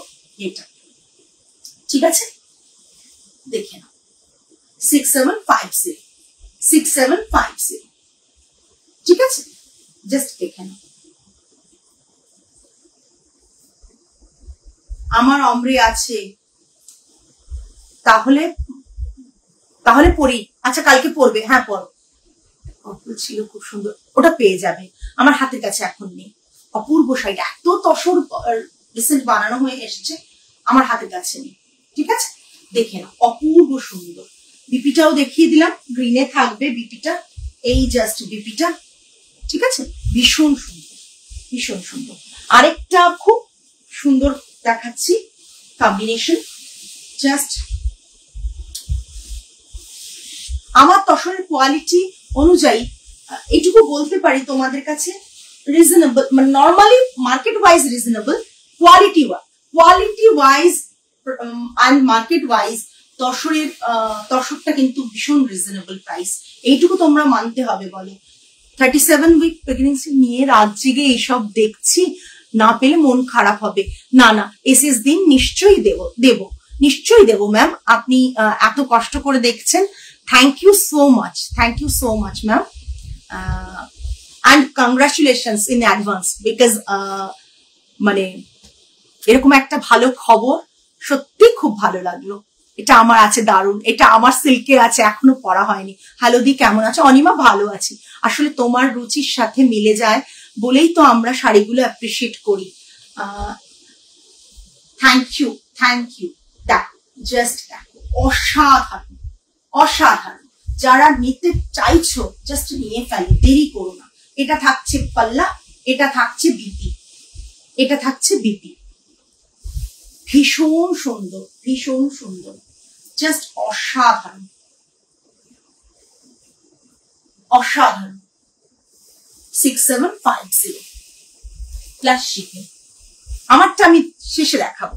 এটা, ঠিক আছে? দেখে নাও 6750, 6750, ঠিক আছে? জাস্ট দেখে নাও। আমার অমরে আছে, তাহলে পরি। আচ্ছা কালকে পরবে? হ্যাঁ পরো। ছিল খুব সুন্দর, ওটা পেয়ে যাবে, আমার হাতের কাছে এখন নেই। অপূর্ব শাড়ি, এত তসর রিসেন্ট বানানো হয়ে এসেছে, আমার হাতের কাছে নেই, ঠিক আছে? দেখে নাও, অপূর্ব সুন্দর। বিপিটাও দেখিয়ে দিলাম, গ্রিনে থাকবে বিপিটা, এই জাস্ট বিপিটা, ঠিক আছে? ভীষণ সুন্দর, ভীষণ সুন্দর। আরেকটা খুব সুন্দর দেখাচ্ছি কম্বিনেশন, জাস্ট আমার তসরের কোয়ালিটি অনুযায়ী এইটুকু বলতে পারি তোমাদের কাছে রিজনেবল, মানে normally market wise reasonable, quality wise and market wise তসরটা কিন্তু ভীষণ রিজনেবল প্রাইস, এইটুকু তোমরা মানতে হবে। বলো 37 উইক প্রেগনেন্সি নিয়ে রাত জেগে এইসব দেখছি, না পেলে মন খারাপ হবে। না না, এসএস দিন, নিশ্চয়ই নিশ্চয়ই দেবো ম্যাম। আপনি এত কষ্ট করে দেখছেন, thank you so much ma'am, and congratulations in advance, because মানে এরকম একটা ভালো খবর সত্যি খুব ভালো লাগলো। এটা আমার আছে দারুণ, এটা আমার সিল্কে আছে, এখনো পরা হয়নি। হ্যালো দি, কেমন আছো? অনিমা, ভালো আছি। আসলে তোমার রুচির সাথে মিলে যায় বলেই তো আমরা শাড়িগুলো অ্যাপ্রিসিয়েট করি। Thank you. দেখো, জাস্ট দেখো, অসাধারণ। যারা নিতে চাইছো জাস্ট নিয়ে ফেলো, দেরি করো না। এটা থাকছে পাল্লা, এটা থাকছে বিপি, ভীষণ সুন্দর, জাস্ট অসাধারণ। 6750 প্লাস শিপিং। আমারটা আমি শেষে দেখাবো,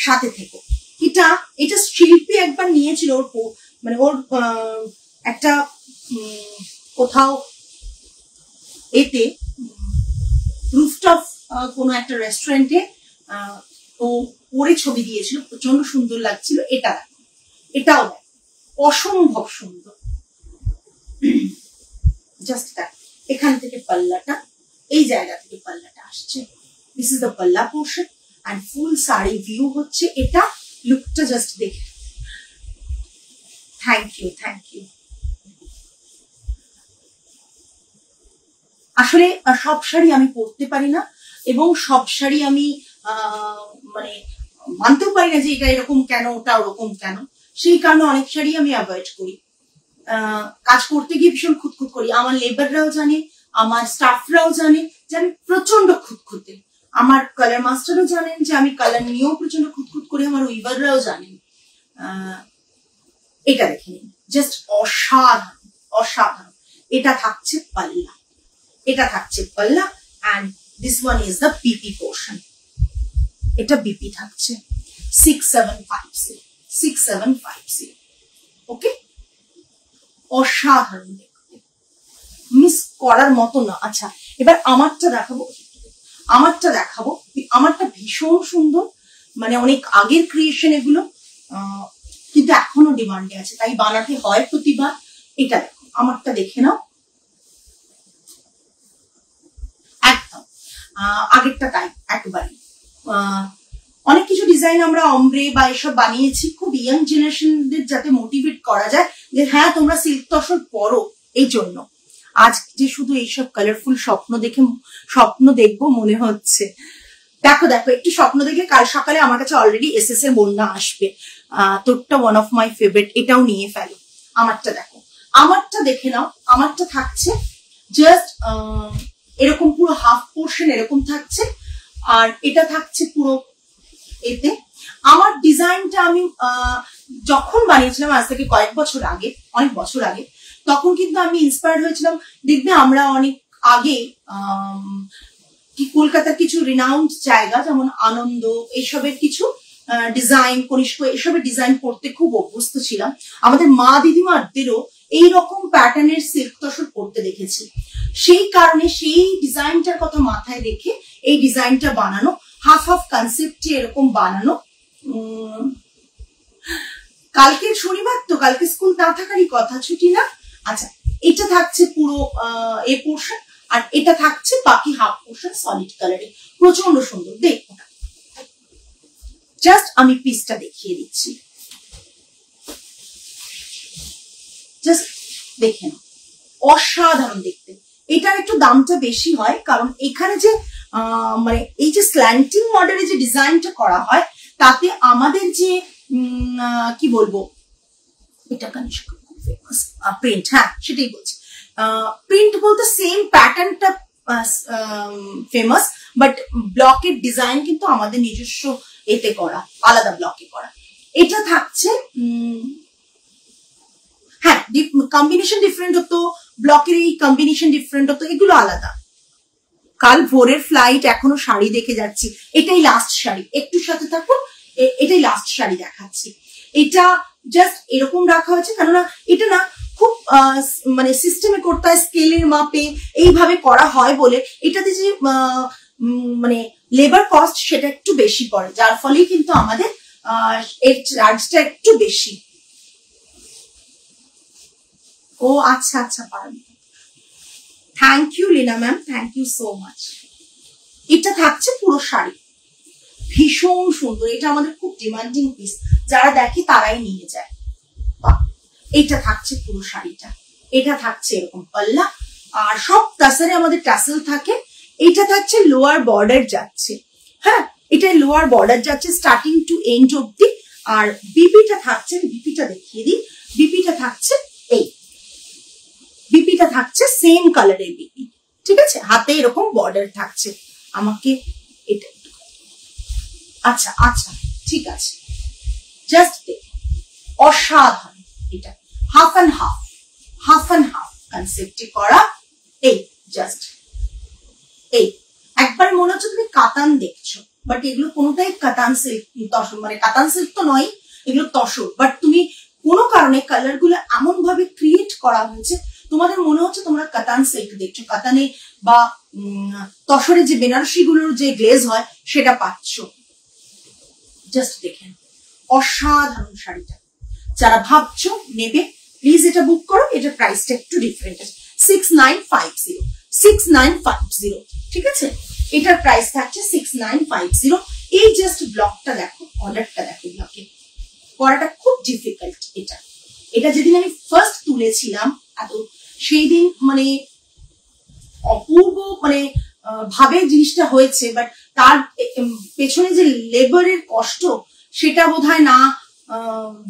সাথে থেকো। এটা শিল্পী একবার নিয়েছিল, ওর মানে ওর একটা কোথাও এতে রুফটপ কোনো একটা রেস্টুরেন্টে ও পরে ছবি দিয়েছিল, প্রচন্ড সুন্দর লাগছিল। এটাও দেখ, অসম্ভব সুন্দর। জাস্ট দেখ, এখান থেকে পাল্লাটা, এই জায়গা থেকে পাল্লাটা আসছে। দিস ইজ দ্য পাল্লা portion and full sari view হচ্ছে এটা। লুকটা জাস্ট দেখে। Thank you, thank you. আসলে সব শাড়ি আমি পরতে পারি না, এবং সব শাড়ি আমি মানে মানতেও পারি না যে এটা এরকম কেন, ওটা ওরকম কেন। সেই কারণে অনেক শাড়ি আমি অ্যাভয়েড করি। কাজ করতে গিয়ে ভীষণ খুঁতখুত করি। আমার লেবাররাও জানে, আমার স্টাফরাও জানে যে আমি প্রচন্ড খুঁতখুতে। আমার কালার মাস্টারও জানেন যে আমি কালার নিয়েও প্রচন্ড খুঁতখুত করি। আমার উইভাররাও জানেন। এটা দেখে নিন, জাস্ট অসাধারণ, অসাধারণ। এটা থাকছে পাল্লা, এটা থাকছে পাল্লা, and this one is the BP portion. এটা বিপি থাকছে 6750, 6750। ওকে, অসাধারণ দেখতে, মিস করার মতো না। আচ্ছা, এবার আমারটা দেখাবো, আমারটা ভীষণ সুন্দর, মানে অনেক আগের ক্রিয়েশন এগুলো, কিন্তু এখনো ডিমান্ডে আছে, তাই বানাতে হয় প্রতিবার। এটা দেখো, আমারটা দেখে নাও, একদম আগেরটা তাই একেবারে। অনেক কিছু ডিজাইন আমরা অমব্রে বা এসব বানিয়েছি খুব ইয়াং জেনারেশনদের, যাতে মোটিভেট করা যায় যে হ্যাঁ তোমরা সিল্ক তসর পরো। এই জন্য আজ যে শুধু এইসব কালারফুল স্বপ্ন দেখবো মনে হচ্ছে। দেখো দেখো, একটু স্বপ্ন দেখলে কাল সকালে আমার কাছে অলরেডি এসএস এর বন্যা আসবে। তোরটা ওয়ান অফ মাই ফেভারিট, এটাও নিয়ে ফেলো। আমারটা দেখো, আমারটা দেখে নাও। আমারটা থাকছে জাস্ট এরকম, পুরো হাফ পোর্শন এরকম থাকছে, আর এটা থাকছে পুরো এতে। আমার ডিজাইনটা আমি যখন বানিয়েছিলাম, আজ থেকে কয়েক বছর আগে, অনেক বছর আগে, তখন কিন্তু আমি ইন্সপায়ার্ড হয়েছিলাম। দেখবে আমরা অনেক আগে কি কলকাতার কিছু রিনাউন্ড জায়গা যেমন আনন্দ, এইসবের কিছু ডিজাইন, কনিষ্ক, এসবের ডিজাইন করতে খুব অভ্যস্ত ছিলাম। আমাদের মা দিদিমাদেরও এইরকম প্যাটার্নের সিল্ক তসর করতে দেখেছি। সেই কারণে সেই ডিজাইনটার কথা মাথায় রেখে এই ডিজাইনটা বানানো, হাফ হাফ কনসেপ্টে এরকম বানানো। কালকে শনিবার তো, কালকে স্কুল না থাকারই কথা, ছুটি না। আচ্ছা, এটা থাকছে পুরো এ পোর্শন, আর এটা থাকছে বাকি হাফ পোর্শন সলিড কালারে। প্রচন্ড সুন্দর দেখো। জাস্ট আমি পিসটা দেখিয়ে দিচ্ছি, জাস্ট দেখে নাও, অসাধারণ দেখতে। এটার একটু দামটা বেশি হয়, কারণ এখানে যে মানে এই যে স্ল্যান্টিং মডেলে যে ডিজাইনটা করা হয়, তাতে আমাদের যে কি বলবো, এটা খুব ফেমাস প্রিন্ট, হ্যাঁ সেটাই বলছি। প্রিন্ট বলতে সেম প্যাটার্নটা ফেমাস, বাট ব্লকের ডিজাইন কিন্তু আমাদের নিজস্ব এতে করা, আলাদা ব্লকে করা। এটা থাকছে হ্যাঁ কম্বিনেশন ডিফারেন্ট হতো, ব্লকের এই কম্বিনেশন ডিফারেন্ট হতো, এগুলো আলাদা। কাল ভোরের ফ্লাইট, এখনো শাড়ি দেখে যাচ্ছি। এটাই লাস্ট শাড়ি, একটু সাথে থাকুন, এটাই লাস্ট শাড়ি দেখাচ্ছি। এটা জাস্ট এরকম রাখা হয়েছে, কেননা এটা না খুব মানে সিস্টেমে করতে হয়, স্কেলের মাপে এইভাবে করা হয় বলে এটাতে যে মানে লেবার কস্ট সেটা একটু বেশি পড়ে, যার ফলেই কিন্তু আমাদের এর চার্জটা একটু বেশি। ও আচ্ছা আচ্ছা, পারেন। Thank you Leena ma'am, thank you so much. এটা থাকছে পুরো শাড়ি, ভীষণ সুন্দর। এটা আমাদের খুব ডিমান্ডিং পিস, যারা দেখে তারাই নিয়ে যায়। এটা থাকছে পুরো শাড়িটা, এটা থাকছে এরকম পাল্লা, আর সব টাসেলে আমাদের টাসেল থাকে। এটা থাকছে লোয়ার বর্ডার যাচ্ছে, হ্যাঁ এটা লোয়ার বর্ডার যাচ্ছে স্টার্টিং টু এন্ড অব্দি। আর বিপিটা থাকছে, বিপিটা দেখিয়ে দিই। বিপিটা থাকছে এই, বিপিটা থাকছে সেম কালারের বিপি, ঠিক আছে, হাতে এরকম বর্ডার থাকছে। আমাকে এটা আচ্ছা আচ্ছা ঠিক আছে, জাস্ট দেখে, অসাধারণ। এটা half and half, half and half কনসেপ্টে করা। এই জাস্ট এই একবার মনে হচ্ছে তুমি কাতান দেখছো, বাট এগুলো কোনোটাই কাতান সিল্ক, তসর, মানে কাতান সিল্ক তো নয়, এগুলো তসর, বাট তুমি কোনো কারণে কালার গুলো এমন ভাবে ক্রিয়েট করা হয়েছে তোমাদের মনে হচ্ছে তোমরা কাতান সিল্ক দেখছো, কাতানে বা তসরে যে বেনারসি গুলোর যে গ্লেজ হয় সেটা পাচ্ছ। জাস্ট দেখেন অসাধারণ শাড়িটা, যারা ভাবছো নেবে প্লিজ এটা বুক করো। এটা প্রাইসটা একটু ডিফারেন্ট আছে, 6950 6950, ঠিক আছে? এটার প্রাইস থাকছে 6950। এই জাস্ট ব্লকটা দেখো, অর্ডারটা দেখো, ব্লকে করাটা খুব ডিফিকাল্ট। এটা যেদিন আমি ফার্স্ট তুলেছিলাম সেই দিন মানে অপূর্ব মানে ভাবে জিনিসটা হয়েছে, বাট তার পেছনে যে লেবারের কষ্ট সেটা বোধহয় না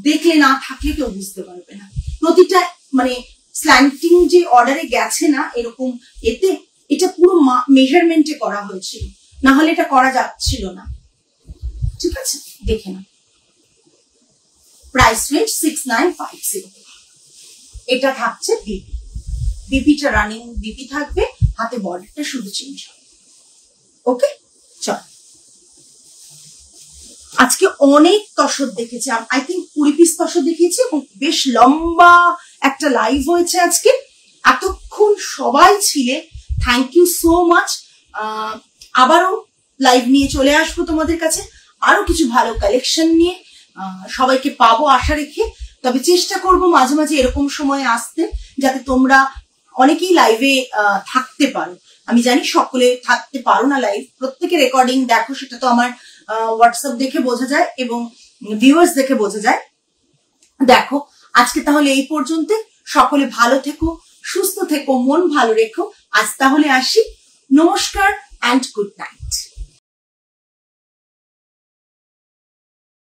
দেখলে না থাকলে কেউ বুঝতে পারবে না। প্রতিটা মানে স্ল্যান্টিং যে অর্ডারে গেছে না এরকম, এতে এটা পুরো মেজারমেন্টে করা হয়েছিল, না হলে এটা করা যাচ্ছিল না, ঠিক আছে? দেখে না, প্রাইস রেঞ্জ 6950। এটা থাকছে বিপি, বিপিটা রানিং বিপি থাকবে, হাতে বর্ডারটা শুধু চেঞ্জ হবে। ওকে, চল আজকে অনেক তসর দেখেছি, আই থিঙ্ক 20 পিস তসর দেখিয়েছি এবং বেশ লম্বা একটা লাইভ হয়েছে আজকে। এতক্ষণ সবাই ছিলে, থ্যাংক ইউ সো মাচ। আবারও লাইভ নিয়ে চলে আসবো তোমাদের কাছে আরো কিছু ভালো কালেকশন নিয়ে, সবাইকে পাবো আশা রেখে। তবে চেষ্টা করব মাঝে মাঝে এরকম সময় আসতে, যাতে তোমরা অনেকেই লাইভে থাকতে পারো। আমি জানি সকলে থাকতে পারো না লাইভ, প্রত্যেকে রেকর্ডিং দেখো, সেটা তো আমার হোয়াটসঅ্যাপ দেখে বোঝা যায় এবং ভিউয়ার্স দেখে বোঝা যায়। দেখো আজকে তাহলে এই পর্যন্ত, সকলে ভালো থেকো, সুস্থ থেকো, মন ভালো রেখো। আজ তাহলে আসি, নমস্কার অ্যান্ড গুড নাইট।